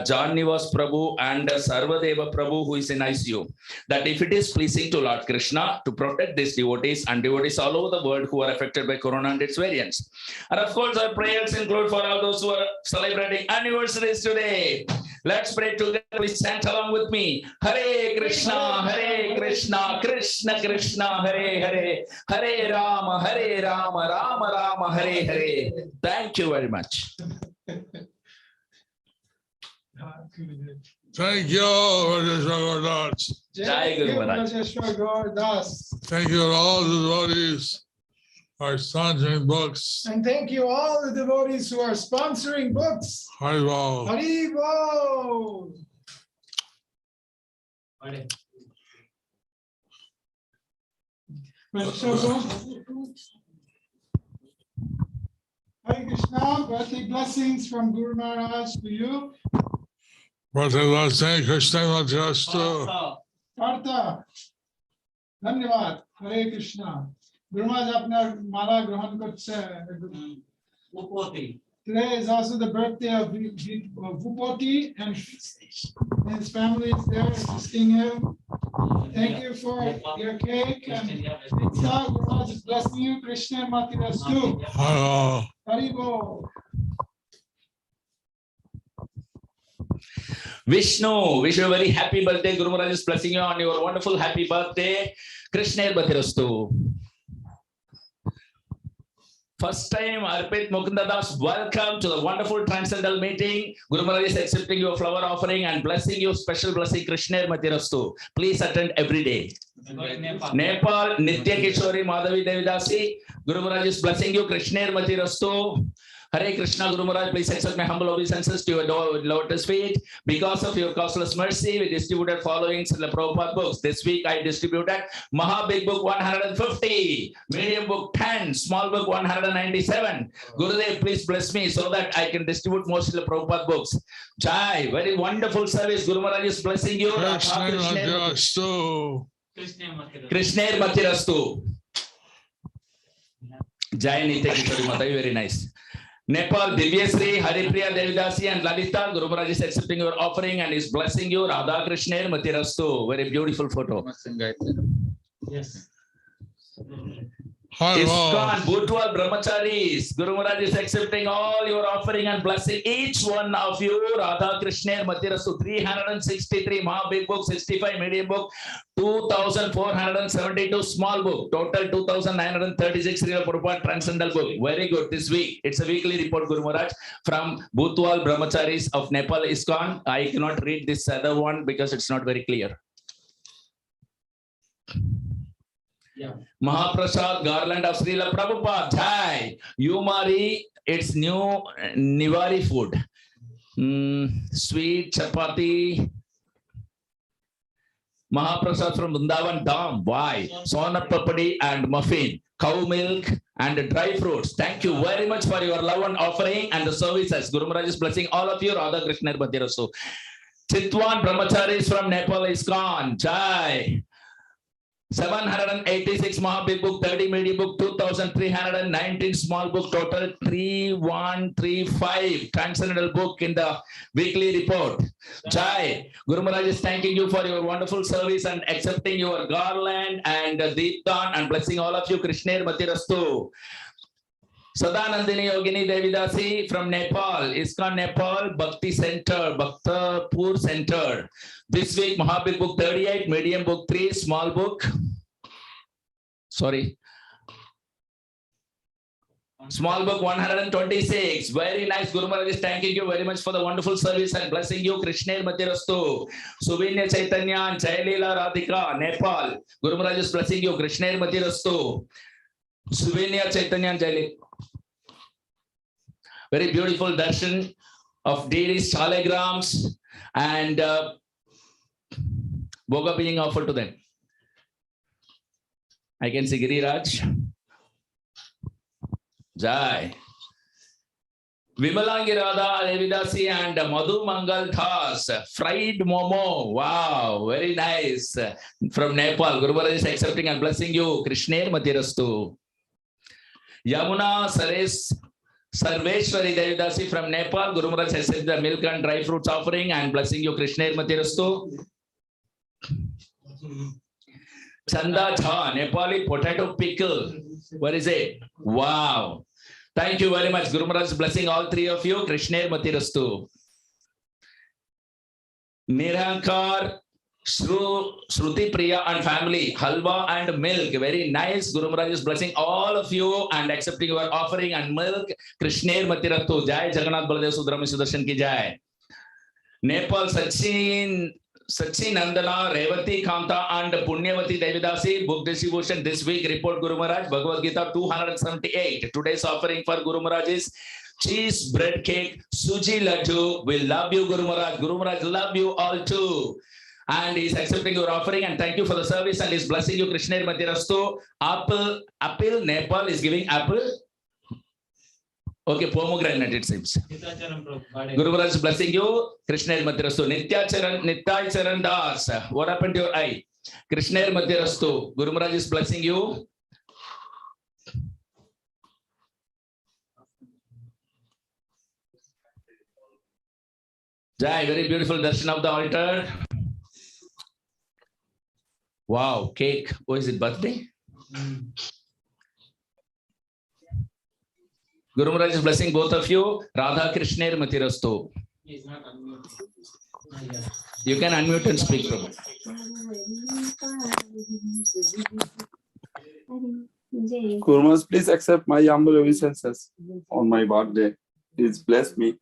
John Nivas Prabhu, and Sarvadeva Prabhu, who is in ICU. That if it is pleasing to Lord Krishna to protect these devotees and devotees all over the world who are affected by Corona and its variants. And of course, our prayers include for all those who are celebrating anniversaries today. Let's pray together. Please chant along with me. Hare Krishna, Krishna Krishna, Hare Hare, Hare Rama, Rama Rama, Hare Hare. Thank you very much. Thank you, Rajeshwar Das. Jai Guru Maharaj. Thank you to all the devotees who are sponsoring books. And thank you all the devotees who are sponsoring books. Haribol. Haribol. Hare Krishna, birthday blessings from Guru Maharaj to you. Birthday blessing, Krishna Majastu. Partha, Dhanyavad, Hare Krishna. Guru Maharaj apnar mala grahan korche. Today is also the birthday of Bhupati, and his family is there assisting him. Thank you for your cake and pizza. Guru Maharaj is blessing you. Krishna Mati Rastu. Hello. Haribo. Vishnu, wish you a very happy birthday. Guru Maharaj is blessing you on your wonderful happy birthday. Krishna Mati Rastu. First time, Arpit Mukunda Das, welcome to the wonderful transcendental meeting. Guru Maharaj is accepting your flower offering and blessing you, special blessing, Krishna Matirastu. Please attend every day. Nepal, Nitya Kishori Madhavi Devidasi, Guru Maharaj is blessing you, Krishna Matirastu. Hare Krishna, Guru Maharaj, please accept my humble obeisances to your lotus feet. Because of your causeless mercy, we distributed following Srila Prabhupada books. This week, I distributed Maha Big Book 150, Medium Book 10, Small Book 197. Gurudev, please bless me so that I can distribute more Srila Prabhupada books. Jai, very wonderful service. Guru Maharaj is blessing you. Krishna Matirastu. Krishna Matirastu. Jai Nitya Kishori Matavi, very nice. Nepal, Divyasri, Haripriya Devidasi and Lalita, Guru Maharaj is accepting your offering and is blessing you. Radha Krishna Matirastu. Very beautiful photo. Yes. Hi, ISKCON, Bhutwal Brahmacharis, Guru Maharaj is accepting all your offering and blessing each one of you. Radha Krishna Matirastu. 363 Maha Big Book, 65 Medium Book, 2,472 Small Book, total 2,936 Real Prabhupada Transcendental Book. Very good. This week, it's a weekly report, Guru Maharaj, from Bhutwal Brahmacharis of Nepal ISKCON. I cannot read this other one because it's not very clear. Yeah. Mahaprasad garland of Srila Prabhupada. Jai. Yumari, it's new Nivari food. Sweet chapati. Mahaprasad from Vrindavan Dham. Why? Sonat papadi and muffin. Cow milk and dry fruits. Thank you very much for your love and offering and the services. Guru Maharaj is blessing all of you. Radha Krishna Bhattirasu. Chitwan Brahmacharis from Nepal ISKCON. Jai. 786 Maha Big Book, 30 Medium Book, 2,319 Small Book, total 3,135 Transcendental Book in the weekly report. Jai. Guru Maharaj is thanking you for your wonderful service and accepting your garland and Deeptan and blessing all of you. Krishna Matirastu. Sadanandini Yogini Devidasi from Nepal, ISKCON Nepal, Bhakti Center, Bhaktapur Center. This week, Maha Big Book 38, Medium Book 3, Small Book. Sorry. Small Book 126. Very nice. Guru Maharaj is thanking you very much for the wonderful service and blessing you. Krishna Matirastu. Suvinya Chaitanya and Jailila Radhika, Nepal. Guru Maharaj is blessing you. Krishna Matirastu. Suvinya Chaitanya and Jailila. Very beautiful darshan of deities, shalagrams, and boga being offered to them. I can see Giriraj. Jai. Vimalangi Radha Devidasi and Madhu Mangal Das, fried momo. Wow, very nice. From Nepal, Guru Maharaj is accepting and blessing you. Krishna Matirastu. Yamuna Sares Sarveshwari Devidasi from Nepal, Guru Maharaj has sent the milk and dry fruits offering and blessing you. Krishna Matirastu. Chanda Jha, Nepali potato pickle. Where is it? Wow. Thank you very much. Guru Maharaj is blessing all three of you. Krishna Matirastu. Nirankar, Shruti Priya and family, halwa and milk. Very nice. Guru Maharaj is blessing all of you and accepting your offering and milk. Krishna Matirastu. Jai Jagannath Baladev Sudrami Sudarshan ki jai. Nepal Sachin Nandana, Revati Kanta and Punyavati Devidasi, book distribution this week. Report Guru Maharaj, Bhagavad Gita 278. Today's offering for Guru Maharaj is cheese, bread cake, suji laddu. We love you, Guru Maharaj. Guru Maharaj love you all too. And he's accepting your offering and thank you for the service and he's blessing you. Krishna Matirastu. Apple, Nepal is giving apple. Okay, pomegranate it seems. Guru Maharaj is blessing you. Krishna Matirastu. Nitya Charan Das. What happened to your eye? Krishna Matirastu. Guru Maharaj is blessing you. Jai, very beautiful darshan of the altar. Wow, cake. Oh, is it birthday? Guru Maharaj is blessing both of you. Radha Krishna Matirastu. You can unmute and speak, Prabhu. Guru Maharaj, please accept my humble obeisances on my birthday. Please bless me.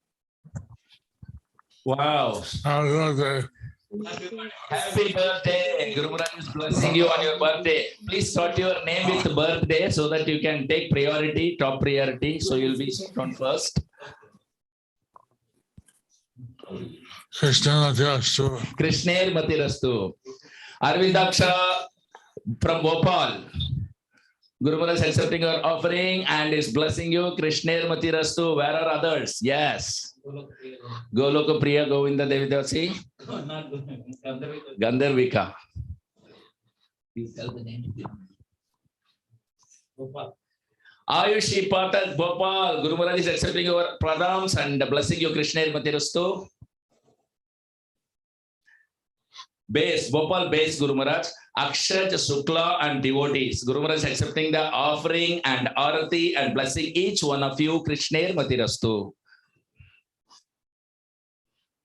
Wow. Happy birthday. Guru Maharaj is blessing you on your birthday. Please start your name with birthday so that you can take priority, top priority. So you'll be on first. Krishna Matirastu. Krishna Matirastu. Arvindaksha from Bhopal. Guru Maharaj is accepting your offering and is blessing you. Krishna Matirastu. Where are others? Yes. Goloka Priya Govinda Devidasi. Gandharvika. Please tell the name. Ayushi Patak Bhopal, Guru Maharaj is accepting your pranams and blessing you, Krishna Matirastu. Base, Bhopal base, Guru Maharaj, Akshat, Sukla and devotees. Guru Maharaj is accepting the offering and arati and blessing each one of you, Krishna Matirastu.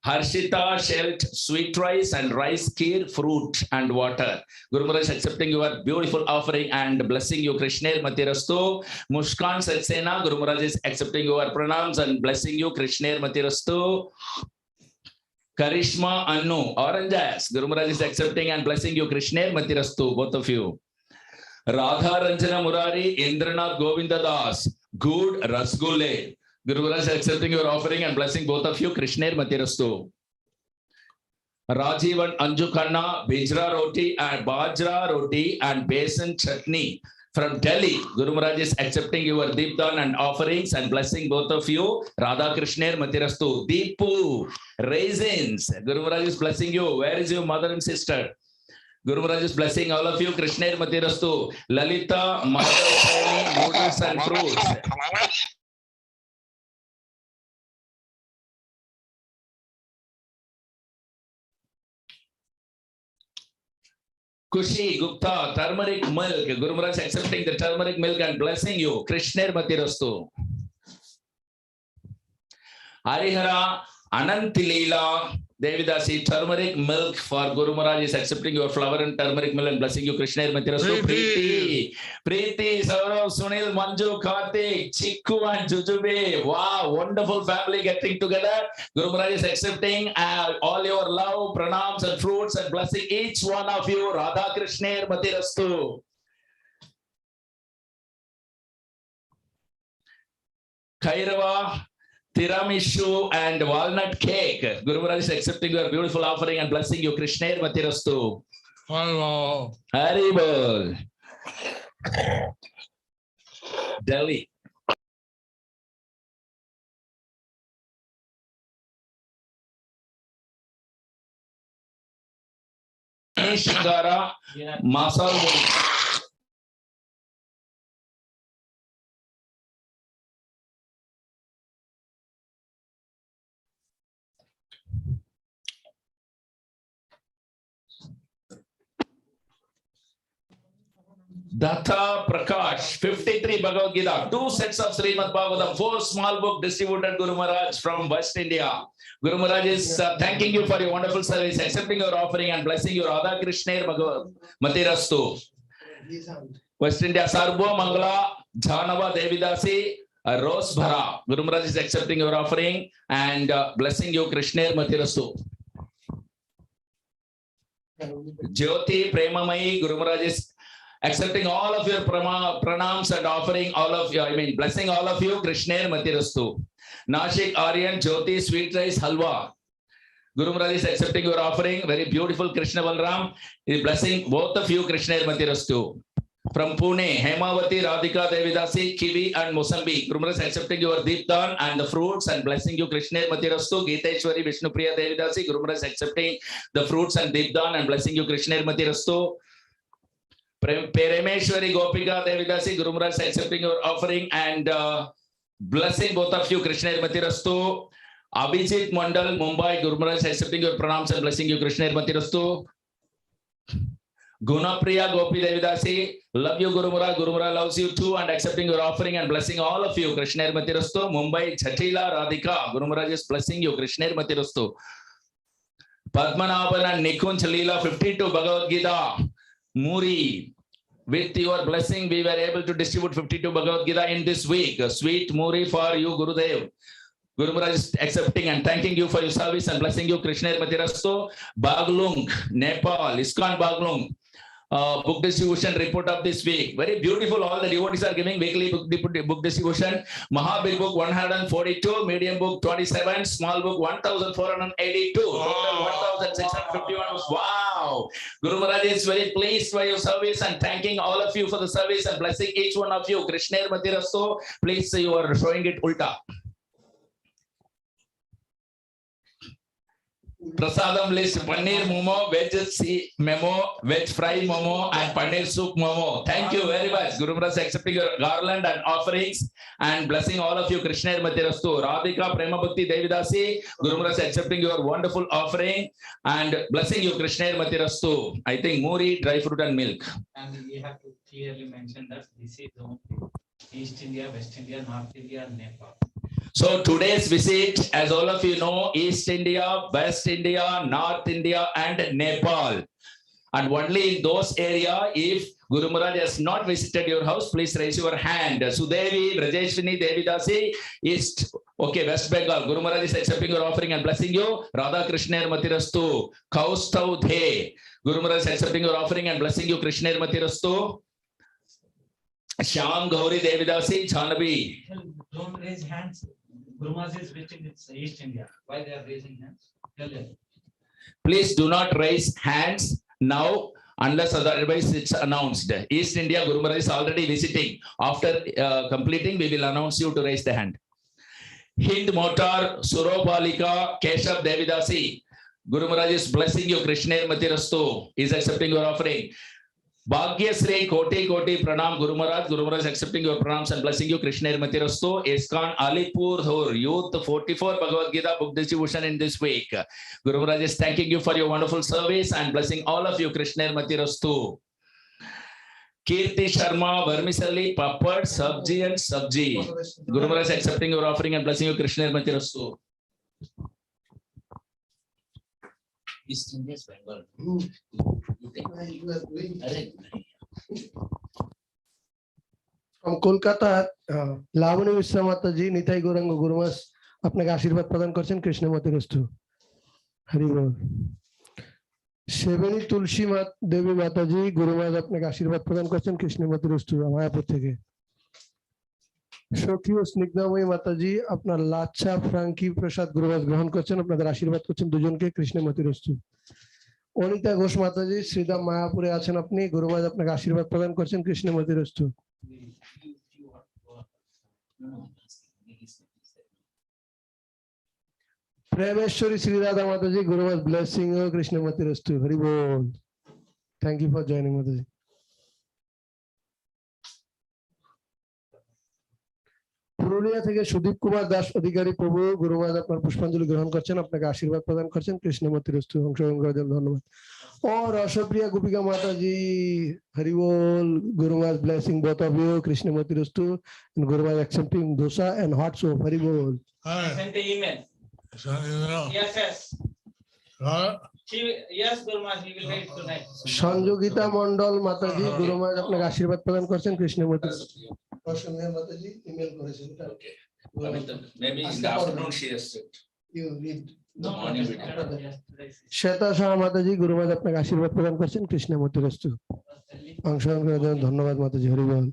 Harshita shelt sweet rice and rice kheer, fruit and water. Guru Maharaj is accepting your beautiful offering and blessing you, Krishna Matirastu. Mushkan Satsena, Guru Maharaj is accepting your pranams and blessing you, Krishna Matirastu. Karishma Annu, oranges, Guru Maharaj is accepting and blessing you, Krishna Matirastu, both of you. Radha Ranjana Murari, Indranath Govinda Das, good rasgulle. Guru Maharaj is accepting your offering and blessing both of you, Krishna Matirastu. Rajivan Anju Khanna, Bajra roti and besan chutney from Delhi. Guru Maharaj is accepting your Deepdan and offerings and blessing both of you, Radha Krishna Matirastu. Deepu, raisins. Guru Maharaj is blessing you. Where is your mother and sister? Guru Maharaj is blessing all of you, Krishna Matirastu. Lalita, Madhav, noodles and fruits. Kushi Gupta, turmeric milk. Guru Maharaj accepting the turmeric milk and blessing you. Krishna Matirastu. Harihara Anantilila Devidasi, turmeric milk for Guru Maharaj is accepting your flower and turmeric milk and blessing you. Krishna Matirastu. Preeti, Saurav, Sunil, Manju, Karthik, Chikku and Jujube. Wow, wonderful family getting together. Guru Maharaj is accepting all your love, pranams and fruits and blessing each one of you. Radha Krishna Matirastu. Kairava, Tiramisu and walnut cake. Guru Maharaj is accepting your beautiful offering and blessing you. Krishna Matirastu. Hello. Haribol. Delhi. Shingara, Masal. Datta Prakash, 53 Bhagavad Gita, 2 sets of Srimad Bhagavatam, 4 small book distributed Guru Maharaj from West India. Guru Maharaj is thanking you for your wonderful service, accepting your offering and blessing your Radha Krishna Matirastu. West India, Sarbo Mangala, Janava Devidasi, Rose Bhara. Guru Maharaj is accepting your offering and blessing you, Krishna Matirastu. Jyoti Premamai, Guru Maharaj is accepting all of your pranams and offering all of you, blessing all of you, Krishna Matirastu. Nashik Aryan Jyoti Sweet Rice Halwa. Guru Maharaj is accepting your offering, very beautiful Krishna Balram, is blessing both of you, Krishna Matirastu. From Pune, Hemavati Radhika Devidasi, Kiwi and Mosambi. Guru Maharaj is accepting your Deepdan and the fruits and blessing you, Krishna Matirastu. Geeteshwari Vishnupriya Devidasi. Guru Maharaj is accepting the fruits and Deepdan and blessing you, Krishna Matirastu. Peremeshwari Gopika Devidasi, Guru Maharaj is accepting your offering and blessing both of you, Krishna Matirastu. Abhijit Mandal, Mumbai, Guru Maharaj is accepting your pranams and blessing you, Krishna Matirastu. Gunapriya Gopi Devidasi, love you, Guru Maharaj. Guru Maharaj loves you too and accepting your offering and blessing all of you, Krishna Matirastu. Mumbai, Chatila Radhika, Guru Maharaj is blessing you, Krishna Matirastu. Padmanabhan and Nikunj Leela, 52 Bhagavad Gita. Muri, with your blessing, we were able to distribute 52 Bhagavad Gita in this week. A sweet Muri for you, Gurudev. Guru Maharaj is accepting and thanking you for your service and blessing you, Krishna Matirastu. Baglung, Nepal, ISKCON Baglung. Book distribution report of this week. Very beautiful. All the devotees are giving weekly book distribution. Mahabig book 142, medium book 27, small book 1482, total 1651. Wow! Guru Maharaj is very pleased by your service and thanking all of you for the service and blessing each one of you. Krishna Matirastu. Please, you are showing it ulta. Prasadam list: paneer momo, veg memo, veg fry momo, and paneer soup momo. Thank you very much. Guru Maharaj accepting your garland and offerings and blessing all of you. Krishna Matirastu. Radhika Prema Bhakti Devidasi. Guru Maharaj accepting your wonderful offering and blessing you. Krishna Matirastu. I think Muri, dry fruit and milk. And we have to clearly mention that this is only East India, West India, North India, and Nepal. So today's visit, as all of you know, East India, West India, North India, and Nepal. And only in those areas, if Guru Maharaj has not visited your house, please raise your hand. Sudevi, Rajeshwini, Devidasi, East, okay, West Bengal. Guru Maharaj is accepting your offering and blessing you. Radha Krishna Matirastu. Kaustav The. Guru Maharaj is accepting your offering and blessing you. Krishna Matirastu. Shyam Gauri Devidasi, Chanabi. Don't raise hands. Guru Maharaj is visiting East India. Why they are raising hands? Tell them. Please do not raise hands now unless otherwise it's announced. East India, Guru Maharaj is already visiting. After completing, we will announce you to raise the hand. Hind Motar, Suropalika, Keshav Devidasi. Guru Maharaj is blessing you. Krishna Matirastu is accepting your offering. Bhagyasri Koti Koti Pranam Guru Maharaj. Guru Maharaj accepting your pranams and blessing you. Krishna Matirastu. ISKCON Alipur Dhur Youth 44 Bhagavad Gita book distribution in this week. Guru Maharaj is thanking you for your wonderful service and blessing all of you. Krishna Matirastu. Kirti Sharma Vermicelli Papad Sabji and Sabji. Guru Maharaj accepting your offering and blessing you. Krishna Matirastu. East India is Bengal. From Kolkata, Lavani Mishra Mataji, Nitai Gauranga Guru Maharaj আপনাকে আশীর্বাদ প্রদান করছেন কৃষ্ণ মতিরস্তু হরি বল সেবনী তুলসী দেবী মাতাজি গুরু মহারাজ আপনাকে আশীর্বাদ প্রদান করছেন কৃষ্ণ মতিরস্তু মায়াপুর থেকে সখী ও স্নিগ্ধাময়ী মাতাজি আপনার লাচ্ছা ফ্রাঙ্কি প্রসাদ গুরু মহারাজ গ্রহণ করছেন আপনাদের আশীর্বাদ করছেন দুজনকে কৃষ্ণ মতিরস্তু অনিতা ঘোষ মাতাজি শ্রীধাম মায়াপুরে আছেন আপনি গুরু মহারাজ আপনাকে আশীর্বাদ প্রদান করছেন Krishna মতিরস্তু Premeshwari Sri Radha Mataji, Guru was blessing you, Krishna Matirastu. Hari Bol. Thank you for joining, Mataji. Purulia থেকে সুদীপ কুমার দাস অধিকারী প্রভু গুরু মহারাজ আপনার পুষ্পাঞ্জলি গ্রহণ করছেন আপনাকে আশীর্বাদ প্রদান করছেন কৃষ্ণ মতিরস্তু অংশগ্রহণ করার জন্য ধন্যবাদ ও রসপ্রিয়া গোপিকা মাতাজি হরি বল Guru Maharaj blessing both of you Krishna মতিরস্তু and Guru Maharaj accepting dosa and hot soup hari bol Send the email. Yes, yes. Yes, Guru Maharaj, he will write tonight. Sanyogita Mondal Mataji Guru মহারাজ আপনাকে আশীর্বাদ প্রদান করছেন কৃষ্ণ মতিরস্তু রসপ্রিয়া মাতাজি ইমেল করেছেন Okay. Maybe in the afternoon she has said. you read No, morning Shweta Shah মাতাজি গুরু মহারাজ আপনাকে আশীর্বাদ প্রদান করছেন কৃষ্ণ মতিরস্তু অংশগ্রহণ করার জন্য ধন্যবাদ মাতাজি হরি বল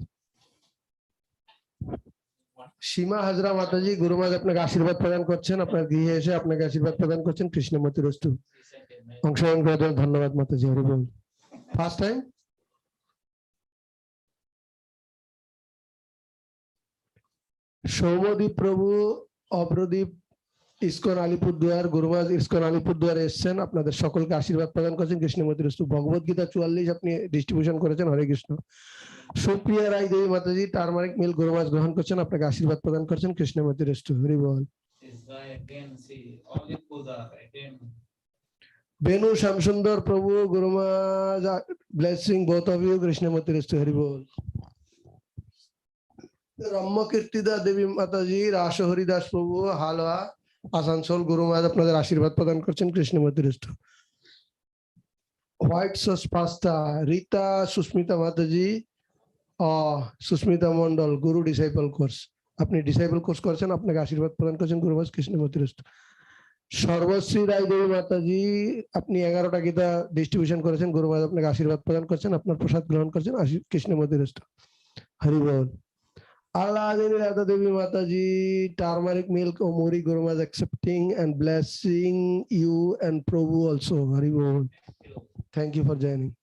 সীমা হাজরা মাতাজি গুরু মহারাজ আপনাকে আশীর্বাদ প্রদান করছেন আপনার গৃহে এসে আপনাকে আশীর্বাদ প্রদান করছেন কৃষ্ণ মতিরস্তু অংশগ্রহণ করার জন্য ধন্যবাদ মাতাজি হরি বল ফার্স্ট টাইম সৌমদীপ প্রভু অভ্রদীপ ইসকন আলিপুরদুয়ার গুরু মহারাজ ইসকন আলিপুরদুয়ারে এসেছেন আপনাদের সকলকে আশীর্বাদ প্রদান করছেন কৃষ্ণ মতিরস্তু ভগবত গীতা 44 আপনি ডিস্ট্রিবিউশন করেছেন হরে কৃষ্ণ সুপ্রিয়া রায় দেবী মাতাজি টারমারিক মিল গুরু মহারাজ গ্রহণ করছেন আপনাকে আশীর্বাদ প্রদান করছেন কৃষ্ণ মতিরস্তু হরি বল Benu Shyamsundar Prabhu Guru Maharaj blessing both of you Krishna মতিরস্তু হরি বল রম্য কীর্তিদা দেবী মাতাজি রাস হরিদাস প্রভু হালওয়া আসানসোল গুরু মহারাজ আপনাদের আশীর্বাদ প্রদান করছেন কৃষ্ণ মতিরস্তু white sauce pasta Rita Susmita Mataji Susmita Mondal Guru disciple course আপনি ডিসাইপল কোর্স করছেন আপনাকে আশীর্বাদ প্রদান করছেন গুরু মহারাজ কৃষ্ণ মতিরস্তু সর্বশ্রী রায় দেবী মাতাজি আপনি 11টা গীতা ডিস্ট্রিবিউশন করেছেন গুরু মহারাজ আপনাকে আশীর্বাদ প্রদান করছেন আপনার প্রসাদ গ্রহণ করছেন কৃষ্ণ মতিরস্তু হরি বল Aladini Radha Devi Mataji, turmeric milk or Muri Guru Maharaj accepting and blessing you and Prabhu also. Hari Bol. Thank you for joining.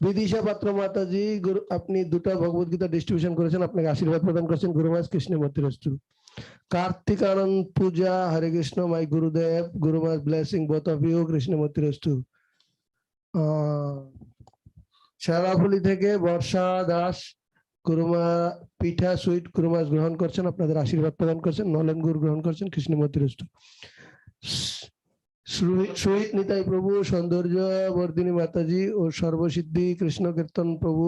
Vidisha Patra Mataji, Guru, apni duta Bhagavad Gita distribution করেছেন আপনাকে আশীর্বাদ প্রদান করছেন গুরু মহারাজ Krishna মতিরস্তু Kartikanand Puja, Hare Krishna, my Gurudev, Guru Maharaj blessing both of you, Krishna Murtirastu. Sharafuli থেকে বর্ষা দাস গুরুমা পিঠা sweet গুরুমা গ্রহণ করছেন, আপনাদের আশীর্বাদ প্রদান করছেন, নলেন গুরু গ্রহণ করছেন, কৃষ্ণমূর্তিরস্তু। সুইট নিতাই প্রভু, সৌন্দর্য বর্ধিনী মাতাজি ও সর্বসিদ্ধি Krishna Kirtan Prabhu,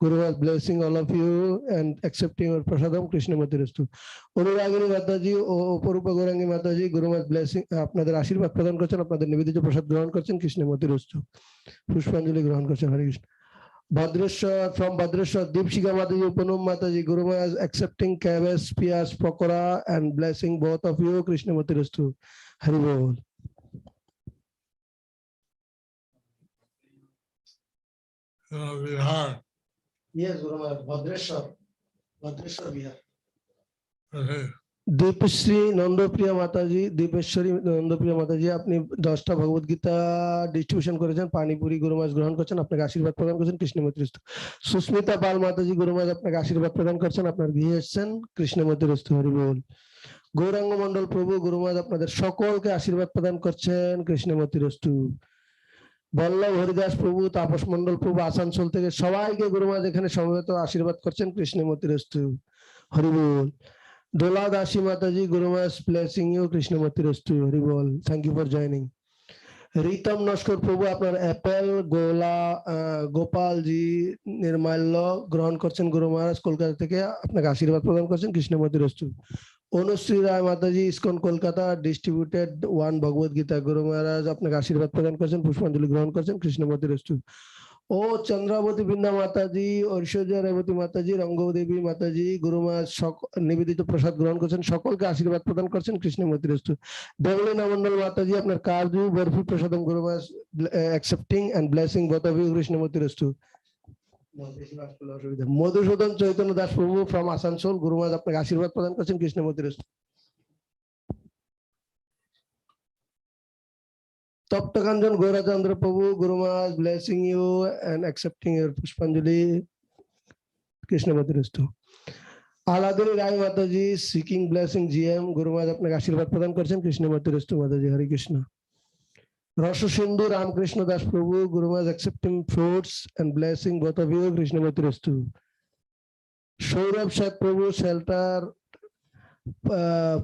Guruma blessing all of you and accepting your prasadam, কৃষ্ণমূর্তিরস্তু। অনুরাগিনী মাতাজি ও অপরূপা গৌরাঙ্গী মাতাজি গুরুমা ব্লেসিং আপনাদের আশীর্বাদ প্রদান করছেন, আপনাদের নিবেদিত প্রসাদ গ্রহণ করছেন, কৃষ্ণমূর্তিরস্তু। পুষ্পাঞ্জলি গ্রহণ করছেন। হরে Krishna. Bhadrashwar, from Bhadrashwar, Deepshika Mataji, Upanam Mataji, Guru Maharaj accepting Kaves, Pias, Pakora and blessing both of you, Krishnamurtirastu. Hari Bol. Bihar. Yes, Guru Maharaj, Bhadrashwar, Bihar. Okay. Dipashri নন্দপ্রিয়া মাতাজি, দীপেশ্বরী নন্দপ্রিয়া মাতাজি, আপনি 10টা ভগবত গীতা ডিস্ট্রিবিউশন করেছেন, পানিপুরি গুরু মহারাজ গ্রহণ করছেন, আপনাকে আশীর্বাদ প্রদান করছেন, কৃষ্ণমূর্তিরস্তু। সুস্মিতা পাল মাতাজি, গুরু মহারাজ আপনাকে আশীর্বাদ প্রদান করছেন, আপনার গৃহে এসেছেন, কৃষ্ণমূর্তিরস্তু। হরি বল। গৌরাঙ্গ মন্ডল প্রভু, গুরু মহারাজ আপনাদের সকলকে আশীর্বাদ প্রদান করছেন, কৃষ্ণমূর্তিরস্তু। বল্লভ হরিদাস প্রভু, তাপস মন্ডল প্রভু, আসানসোল থেকে সবাইকে গুরু মহারাজ এখানে সমবেত আশীর্বাদ করছেন, কৃষ্ণমূর্তিরস্তু। হরি বল। Dola Dashi Mataji, Guru Maharaj blessing you, Krishnamurtirastu. Hari Bol. Thank you for joining. Ritam Nashkar Prabhu, আপনার অ্যাপেল গোপাল জি নির্মাল্য গ্রহণ করছেন, গুরু মহারাজ কলকাতা থেকে আপনাকে আশীর্বাদ প্রদান করছেন, কৃষ্ণমূর্তিরস্তু। অনুশ্রী রায় মাতাজি, ইসকন কলকাতা, ডিস্ট্রিবিউটেড 1 ভগবত গীতা, গুরু মহারাজ আপনাকে আশীর্বাদ প্রদান করছেন, পুষ্পাঞ্জলি গ্রহণ করছেন, কৃষ্ণমূর্তিরস্তু। ও চন্দ্রাবতী বৃন্দা মাতাজি, ঐশ্বর্যা রেবতী মাতাজি, রঙ্গদেবী মাতাজি, গুরু মহারাজ নিবেদিত প্রসাদ গ্রহণ করছেন, সকলকে আশীর্বাদ প্রদান করছেন, কৃষ্ণমূর্তিরস্তু। দেবলীনা মন্ডল মাতাজি, আপনার কাজু barfi prasadam, Guru Maharaj accepting and blessing both of you, কৃষ্ণমূর্তিরস্তু। মধুসূদন চৈতন্য দাস প্রভু ফ্রম আসানসোল, গুরু মহারাজ আপনাকে আশীর্বাদ প্রদান করছেন, কৃষ্ণমূর্তিরস্তু। তপ্তকাঞ্জন Gaurachandra Prabhu, Guru Maharaj blessing you and accepting your pushpanjali, কৃষ্ণমূর্তিরস্তু। আলাদিনী রায় মাতাজি, সিকিং ব্লেসিং জিএম, গুরু মহারাজ আপনাকে আশীর্বাদ প্রদান করছেন, কৃষ্ণমূর্তিরস্তু মাতাজি। হরে কৃষ্ণ। রস সিন্ধু Ramakrishna Das Prabhu, Guru Maharaj accepting fruits and blessing both of you, কৃষ্ণমূর্তিরস্তু। Sourav Sheikh Prabhu, shelter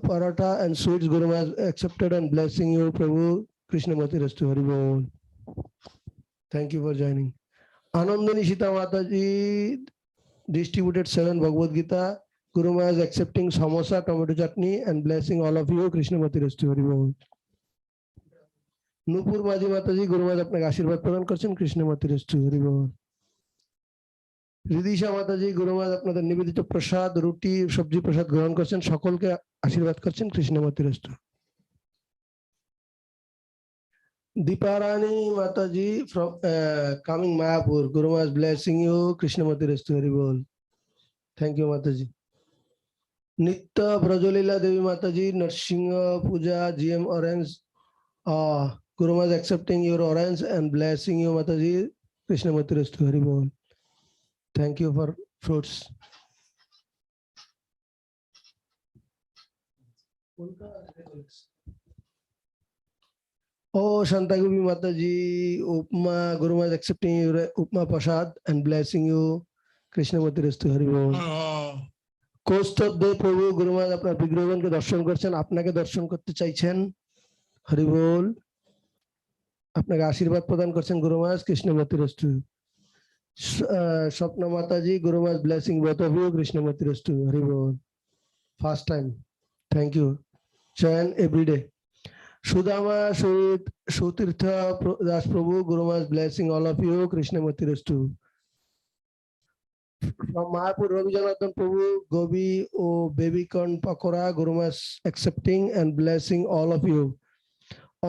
paratha and sweets, Guru Maharaj accepted and blessing you, Prabhu, Krishnamurtirastu. Hari Bol. Thank you for joining. Anandini Sita Mataji distributed 7 Bhagavad Gita, Guru Maharaj accepting samosa, tomato chutney and blessing all of you, Krishnamurtirastu. Hari Bol. Nupur Maji Mataji, Guru Maharaj আপনাকে আশীর্বাদ প্রদান করছেন, কৃষ্ণমূর্তিরস্তু। হরি বল। রিদিশা মাতাজি, গুরু মহারাজ আপনাদের নিবেদিত প্রসাদ, রুটি, সবজি প্রসাদ গ্রহণ করছেন, সকলকে আশীর্বাদ করছেন, কৃষ্ণমূর্তিরস্তু। দীপারানী মাতাজি from coming Mayapur, Guru Maharaj blessing you, Krishnamurtirastu. Hari Bol. Thank you Mataji. Nitya Brajolila Devi Mataji, Narsingha Puja, GM Orange, Guru Maharaj accepting your orange and blessing you, Mataji, Krishnamurtirastu. Hari Bol. Thank you for fruits. Oh, Shantagubi Mataji, Upma, Guru Maharaj accepting your Upma Prasad and blessing you, Krishnamurtirastu. Hari Bol. Kaustav দে প্রভু, গুরু মহারাজ আপনার বিগ্রহগণকে দর্শন করছেন, আপনাকে দর্শন করতে চাইছেন। হরি বল। আপনাকে আশীর্বাদ প্রদান করছেন, গুরু মহারাজ, কৃষ্ণমূর্তিরস্তু। Swapna Mataji, Guru Maharaj blessing both of you, কৃষ্ণমূর্তিরস্তু। হরি বল। First time, thank you. Join every day. Sudama Sutirtha Das Prabhu, Guru Maharaj blessing all of you, কৃষ্ণমূর্তিরস্তু। From Mayapur, Ravi Janardhan Prabhu, Gobi o baby corn pakora, Guru Maharaj accepting and blessing all of you.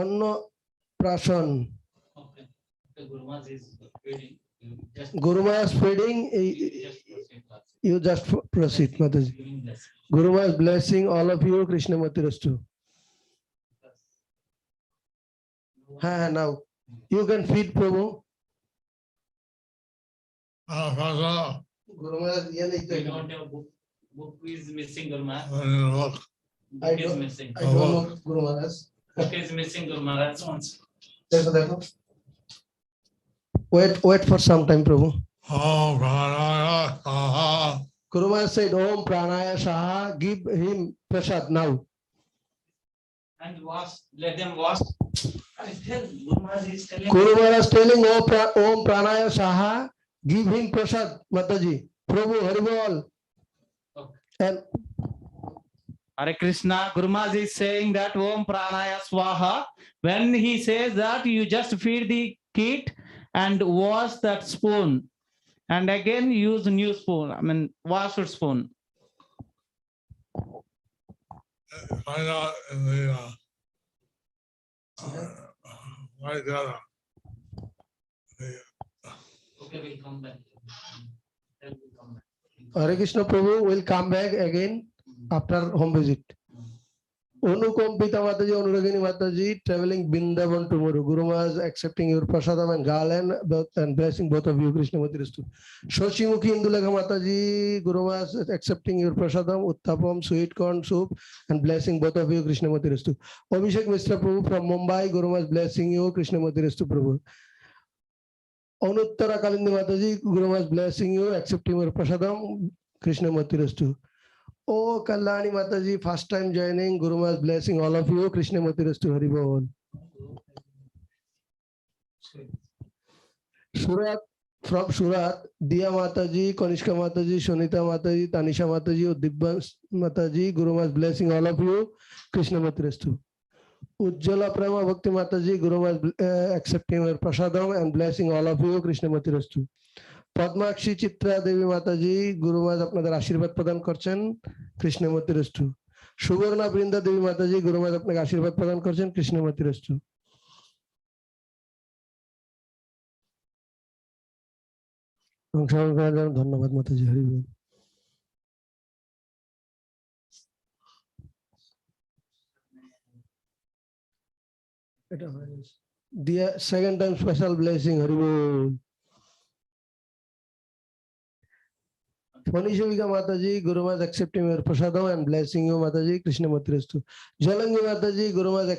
Anna Prasan. Okay. The Guru Maharaj is feeding. Guru Maharaj feeding. You just proceed, Mataji. Guru Maharaj blessing all of you, Krishnamurtirastu. Now you can feed Prabhu. Guru Maharaj, We don't have book is missing, Guru Maharaj. Book is missing. I don't know Guru Maharaj. Book is missing, Guru Maharaj. Once. Wait for some time, Prabhu. Om Pranaya Saha. Guru Maharaj said, Om Pranaya Saha, give him prasad now. And wash. Let them wash. I tell Guru Maharaj is telling. Guru Maharaj telling, Om Pranaya Saha, give him prasad, Mataji. Prabhu, Haribol. Okay. And Hare Krishna, Guru Maharaj is saying that Om Pranaya Swaha. When he says that, you just feed the kid and wash that spoon. And again use new spoon, washed spoon. Find out in the right data. Okay, we'll come back. Tell we'll come back. Hare Krishna Prabhu will come back again after home visit. Anukampita Mataji, Anuragini Mataji, traveling Bindavan tomorrow. Guru Maharaj accepting your prasadam and garland and blessing both of you, Krishna Matiristu. Shoshimukhi Indulaka Mataji, Guru Maharaj accepting your prasadam, uttapam, sweet corn soup, and blessing both of you, Krishna Matiristu. Abhishek Mishra Prabhu from Mumbai, Guru Maharaj blessing you, Krishna Matiristu Prabhu. Anuttara Kalindi Mataji, Guru Maharaj blessing you, accepting your prasadam, Krishna Matiristu. Oh, Kalani Mataji, first time joining, Guru Maharaj blessing all of you, Krishna Matiristu Haribol. Surat, from Surat, Diya Mataji, Kanishka Mataji, Shonita Mataji, Tanisha Mataji, Dibbans Mataji, Guru Maharaj blessing all of you, Krishna Matiristu. Ujjala Prema Bhakti Mataji, Guru Maharaj accepting your prasadam and blessing all of you, Krishna Matiristu. Padmakshi Chitra Devi Mataji, Guru Maharaj আপনাদের আশীর্বাদ প্রদান করছেন কৃষ্ণমতিরস্তু। সুবর্ণা বৃন্দা দেবী মাতাজি, গুরু মহারাজ আপনাকে আশীর্বাদ প্রদান করছেন কৃষ্ণমতিরস্তু। ধন্যবাদ মাতাজি, হরি বল। এটা হয় Diya second time special blessing, Hari বল। Manishavika Mataji, Guru Maharaj accepting your prasadam and blessing you, Mataji, Krishna Matiristu. Jalangi Mataji, Guru Maharaj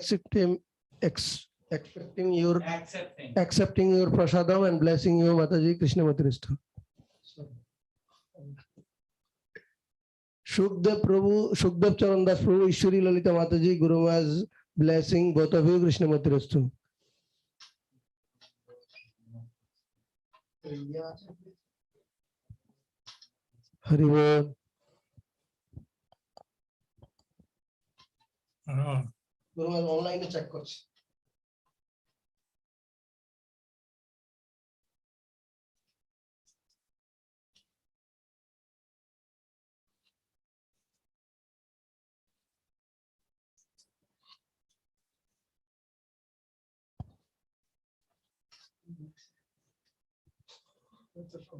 accepting your prasadam and blessing you, Mataji, Krishna Matiristu. Shukdev Charandas Prabhu, Ishwari Lalita Mataji, Guru Maharaj blessing both of you, Krishna Matiristu. Hari Bol. Guru Maharaj online check করছে।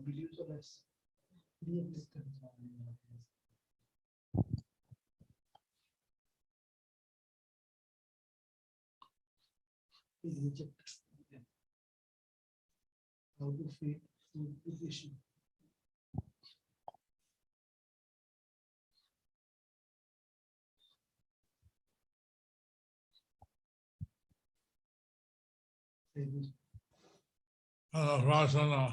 Video চলে আসছে। How to feed food position. Rasana.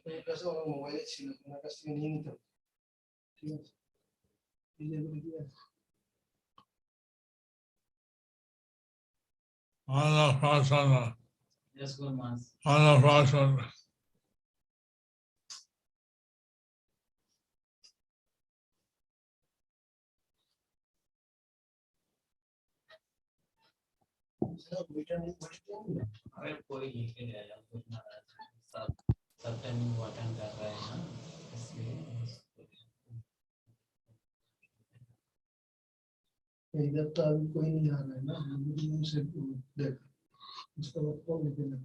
আপনার কাছে আমার মোবাইলে ছিল, আপনার কাছ থেকে নিয়ে নিতাম। ঠিক আছে, Rasana. Yes, Guru Maharaj. Rasana. अरे कोई लिखे जाएगा Guru Maharaj. सब टाइमिंग अटेंड कर रहे हैं ना, इसलिए इधर तो अभी कोई नहीं आ रहा है ना, वीडियो से देख उसका बाद कौन लिखे ना।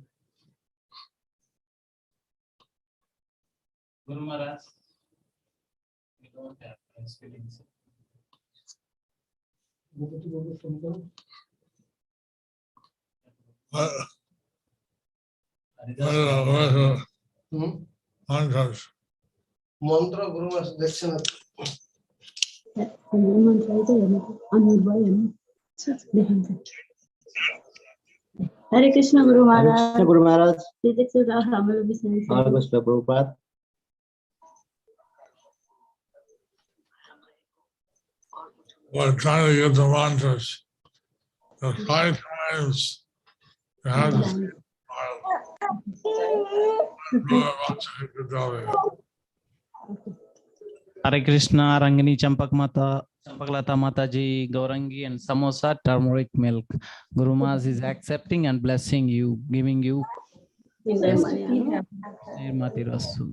Guru Maharaj, we don't have experience. Mantras. মন্ত্র গুরু মাস দেখছেন Hare Krishna Guru Maharaj. Guru Maharaj. Please accept our humble obeisance. Hare Krishna Prabhupada. We're trying to get the mantras. The 5 times you have to say Hare Krishna, Rangini Champak Mata, Champaklata Mataji, Gaurangi, and Samosa turmeric milk. Guru Maharaj is accepting and blessing you, giving you Mati Rasu.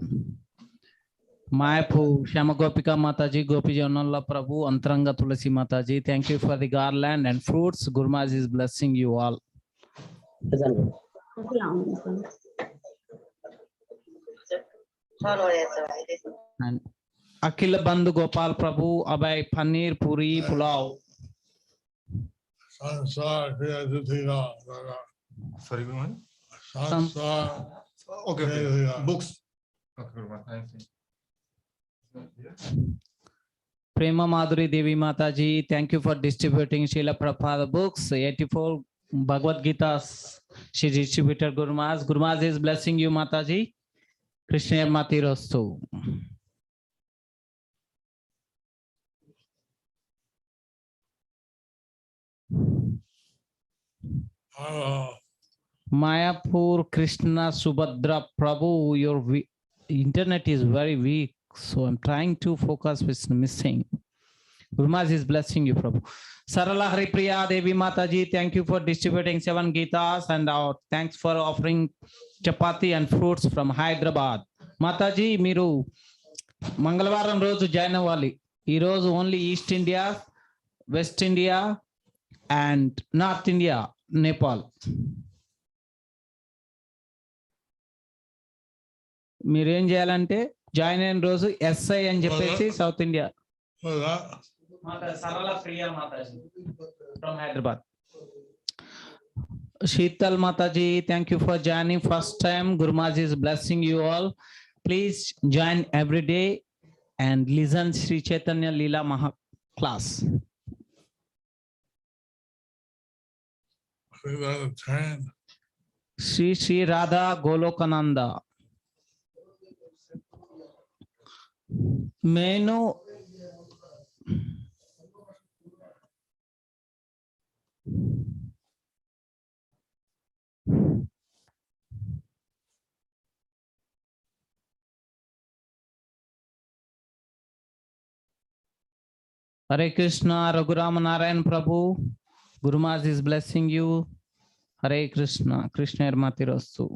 Maipu, Shamagopika Mataji, Gopi Janalla Prabhu, Antranga Tulasi Mataji. Thank you for the garland and fruits. Guru Maharaj is blessing you all. And Akhil Bandhu Gopal Prabhu, Abhay Paneer Puri Pulao. Sorry, Guru Maharaj. Okay. Books. Okay, Guru Maharaj. Prema Madhuri Devi Mataji, thank you for distributing Srila Prabhupada books. 84 Bhagavad Gita's she distributed Guru Maharaj. Guru Maharaj is blessing you, Mataji. Krishna Mati Rastu. Mayapur Krishna Subhadra Prabhu, your internet is very weak, so I'm trying to focus with missing. Guru Maharaj is blessing you, Prabhu. Sarala Haripriya Devi Mataji, thank you for distributing 7 Gitas and thanks for offering chapati and fruits from Hyderabad. Mataji, Miru Mangalwaram Roju Jainavali. He rose only East India, West India, and North India, Nepal. మీరేం చేయాలంటే join అయిన రోజు SI అని చెప్పేసి south India Sarala Priya Mataji from Hyderabad. Sheetal Mataji, thank you for joining first time. Guru Maharaj is blessing you all. Please join every day and listen Sri Chaitanya Leela Maha class. Sri Radha Golokananda. Menu Hare Krishna, Raghuram Narayan Prabhu. Guru Maharaj is blessing you. Hare Krishna, Krishna Mati Rastu.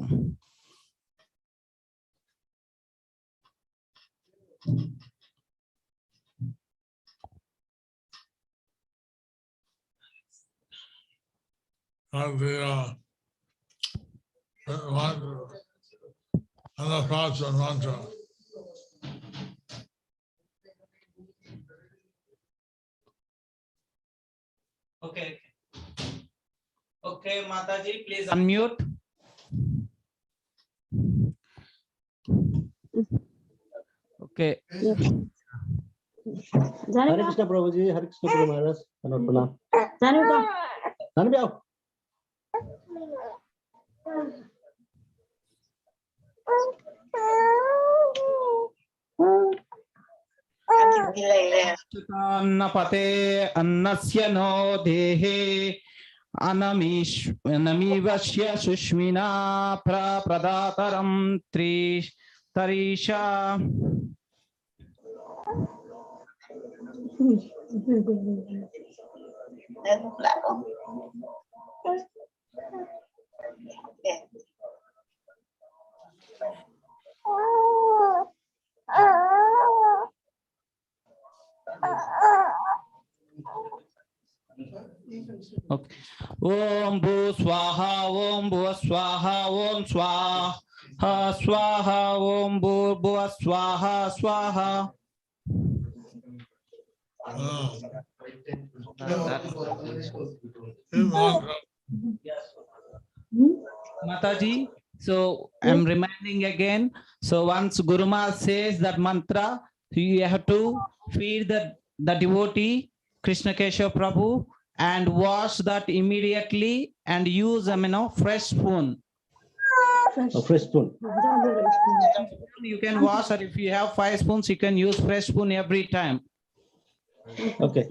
Mantra. Okay. Okay, Mataji, please unmute. Okay. Hare Krishna Prabhuji, Hare Krishna Guru Maharaj. Annapate annasya no dehe anamivasya sushmina prapradataram tarisha. Okay. Om Bhu Swaha, Om Bhuva Swaha, Om Swaha, Swaha, Om Bhuva Swaha, Swaha. Mataji, so I'm reminding again. So once Guru Maharaj says that mantra, you have to feed the devotee, Krishna Keshav Prabhu, and wash that immediately and use a fresh spoon. A fresh spoon. You can wash, or if you have 5 spoons, you can use fresh spoon every time. Okay.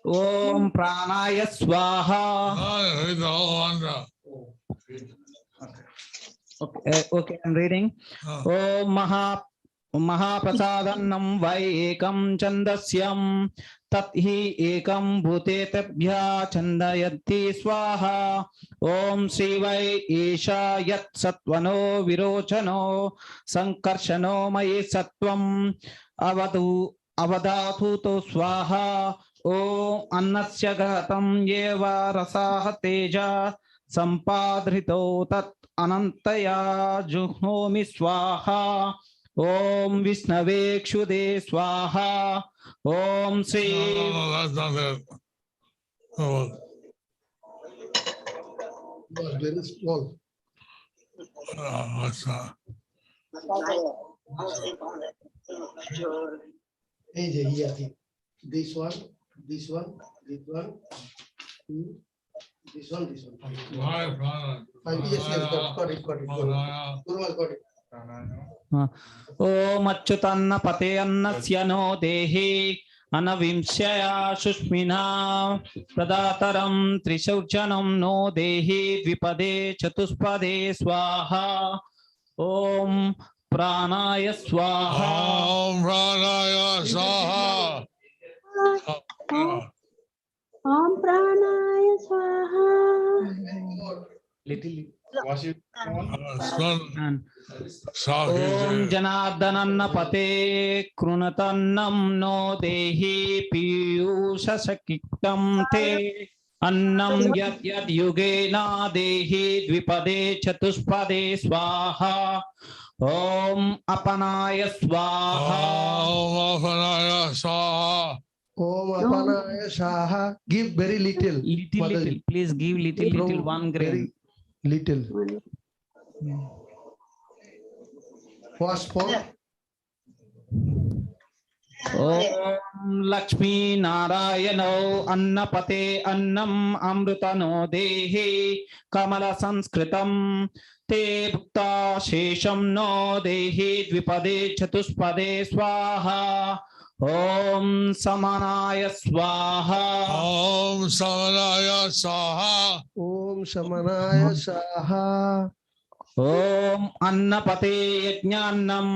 Om Pranaya Swaha. Okay, I'm reading. Om Mahaprasadannam vai ekam chandasyam tathi ekam bhutetebhya chandayati swaha. Om Sri vai esha yat satvano virochano sankarshano maye sattvam avadatu to swaha. Om annasya gatam yeva rasaha teja sampadrito tat anantaya juhnomi swaha. Om Vishnave Kshude Swaha. Om Sri. That's not it. Oh, Very small. that's not. This one, this one, this one, this one, this one. Yes, got it. Guru Maharaj got it. Om Achyutanna Pate Annasya no Dehi Anavimsyaya Shushmina Pradataram Trishauchanam no Dehi Dvipade Chatuspade Swaha. Om Pranaya Swaha. Om Pranaya Swaha. Om Pranaya Swaha. Little. Son. Om Janardananna Pate Krunatannam no Dehi Piyusha Sakiktam Te Annam Yat Yat Yugena Dehi Dvipade Chatuspade Swaha. Om Apanaya Swaha. Om Apanaya Swaha. Om Apanaya Saha. Give very little. Little. Please give little 1 grain. Little. First for Om Lakshmi Narayano Annapate Annam Amrutano Dehi Kamala Sanskritam Te Bhukta Shesham No Dehi Dvipade Chatuspade Swaha. Om Samanaya Swaha. Om Samanaya Swaha. Om Samanaya Saha. Om Annapate Yajnanam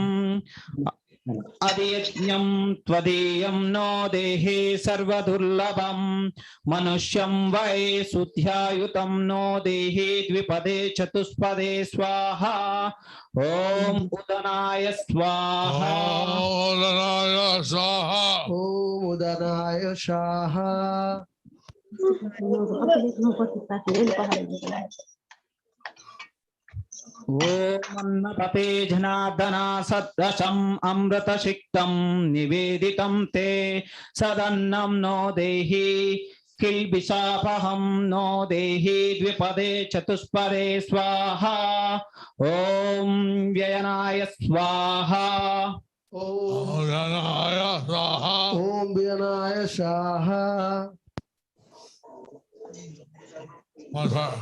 Adiyajnam Tvadiyam No Dehi Sarvadurlabam Manushyam Vai Sudhyayutam No Dehi Dvipade Chatuspade Swaha. Om Udanaya Swaha. Om Udanaya Swaha. Om Udanaya Saha. Om Annapate Janardana Saddasam Amrata Shiktam Niveditam Te Sadannam No Dehi Kilbisapaham No Dehi Dvipade Chatuspade Swaha. Om Vyayanaya Swaha. Om Udanaya Swaha. Om Vyanaya Saha. What's that?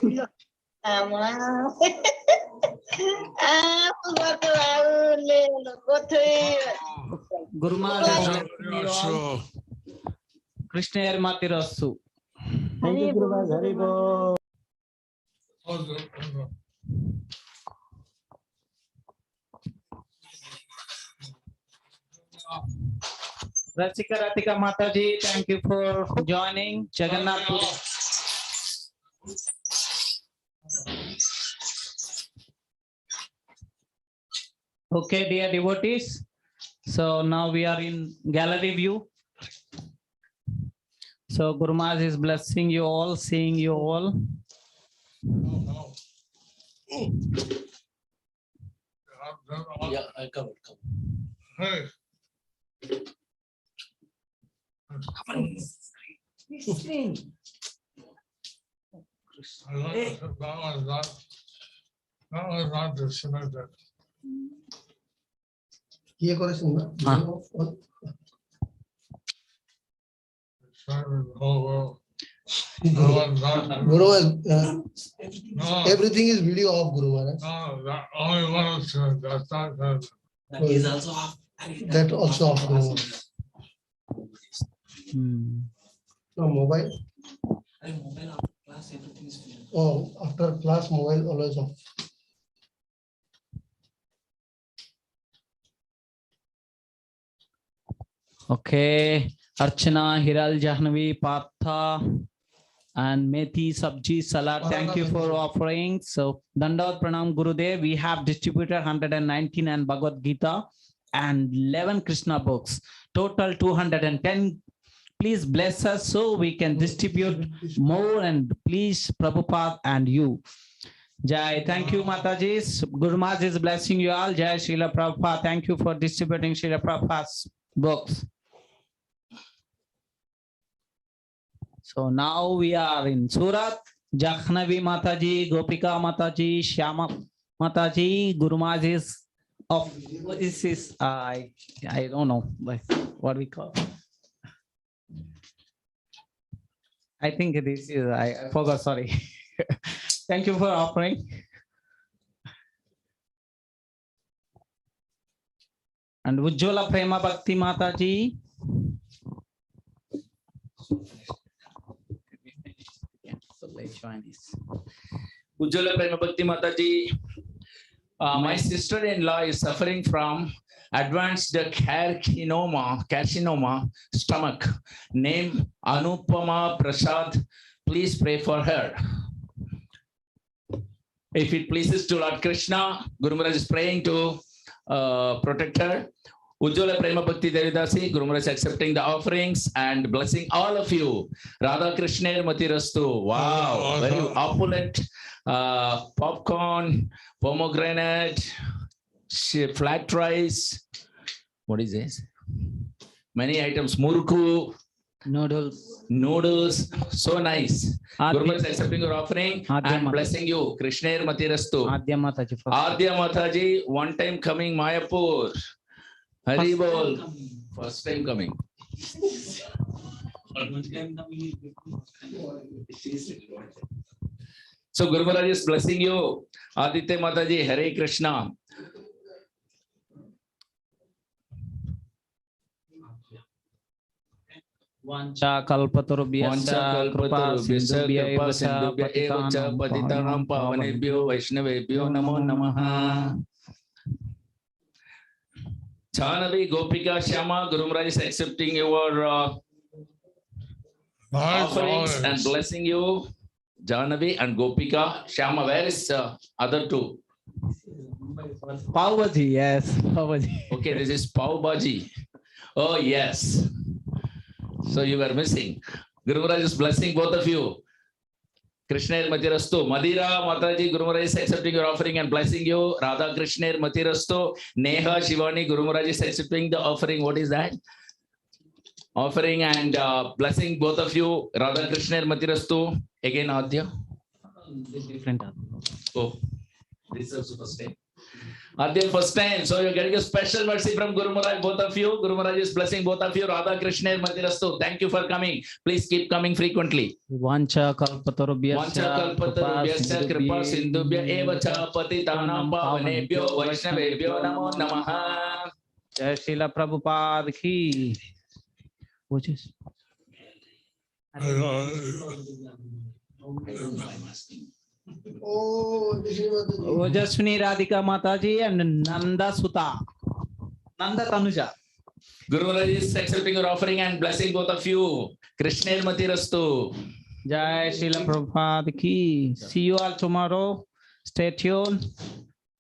Guru Maharaj Krishna Yarmati Rasu. Thank you, Guru Maharaj. Hari Bol. Rasika Ratika Mataji, thank you for joining. Jagannath Puri. Okay, dear devotees. So now we are in gallery view. So Guru Maharaj is blessing you all, seeing you all. Oh, no. Yeah, I covered. Hey. That was not disconnected. ইয়ে করেছেন না The whole world. Guru, No, everything is video of Guru Maharaj. no, that only one is that's not good. That is also off. That also off Guru Maharaj. No mobile. Oh, after class, mobile always off. Okay, Archana, Hiral, Jahnavi, Partha, and Methi, Sabji, Salat. Thank you for offering. So, Dandavat Pranam Gurudev. We have distributed 119 and Bhagavad Gita and 11 Krishna books. Total 210. Please bless us so we can distribute more, and please Prabhupada and you. Jai, thank you, Mataji. Guru Maharaj is blessing you all. Jai Srila Prabhupada. Thank you for distributing Srila Prabhupada's books. So now we are in Surat. Jahnavi Mataji, Gopika Mataji, Shyama Mataji, Guru Maharaj is of this is I don't know what we call. I think this is I forgot. Sorry. Thank you for offering. And Ujjwala Prema Bhakti Mataji. Ujjwala Prema Bhakti Mataji. My sister-in-law is suffering from advanced carcinoma stomach. Name Anupama Prasad. Please pray for her. If it pleases to Lord Krishna, Guru Maharaj is praying to protect her. Ujjwala Prema Bhakti Devidasi, Guru Maharaj is accepting the offerings and blessing all of you. Radha Krishna Matirastu. Wow, very opulent popcorn, pomegranate, flat rice. What is this? Many items. Murku. Noodles. So nice. Guru Maharaj is accepting your offering and blessing you. Krishna Matirastu. Adya Mataji, one time coming Mayapur. Hari Bol. First time coming. So Guru Maharaj is blessing you. Aditya Mataji, Hare Krishna. Vancha kalpatarubhyascha kripa sindhubhya eva cha patitanam pavanebhyo vaishnavebhyo namo namaha. Jahnavi, Gopika, Shyama, Guru Maharaj is accepting your offerings and blessing you. Jahnavi and Gopika, Shyama, where is other two? Pav Bhaji, yes, Pav Bhaji. Okay, this is Pav Bhaji. Oh, yes. So you were missing. Guru Maharaj is blessing both of you. Krishna Matirastu. Madira Mataji, Guru Maharaj is accepting your offering and blessing you. Radha Krishna Matirastu. Neha Shivani, Guru Maharaj is accepting the offering. What is that? Offering and blessing both of you. Radha Krishna Matirastu. Again Adya. Different. Oh, this is also first time. Adya first time. So you're getting a special mercy from Guru Maharaj, both of you. Guru Maharaj is blessing both of you. Radha Krishna Matirastu. Thank you for coming. Please keep coming frequently. Vancha kalpatarubhyascha kripa sindhubhya eva cha patitanam pavanebhyo vaishnavebhyo namo namaha. Jai Srila Prabhupada ki. Which is Ojaswini Radhika Mataji and Nanda Sutta. Nanda Tanuja. Guru Maharaj is accepting your offering and blessing both of you. Krishna Matirastu. Jai Srila Prabhupada ki. See you all tomorrow. Stay tuned.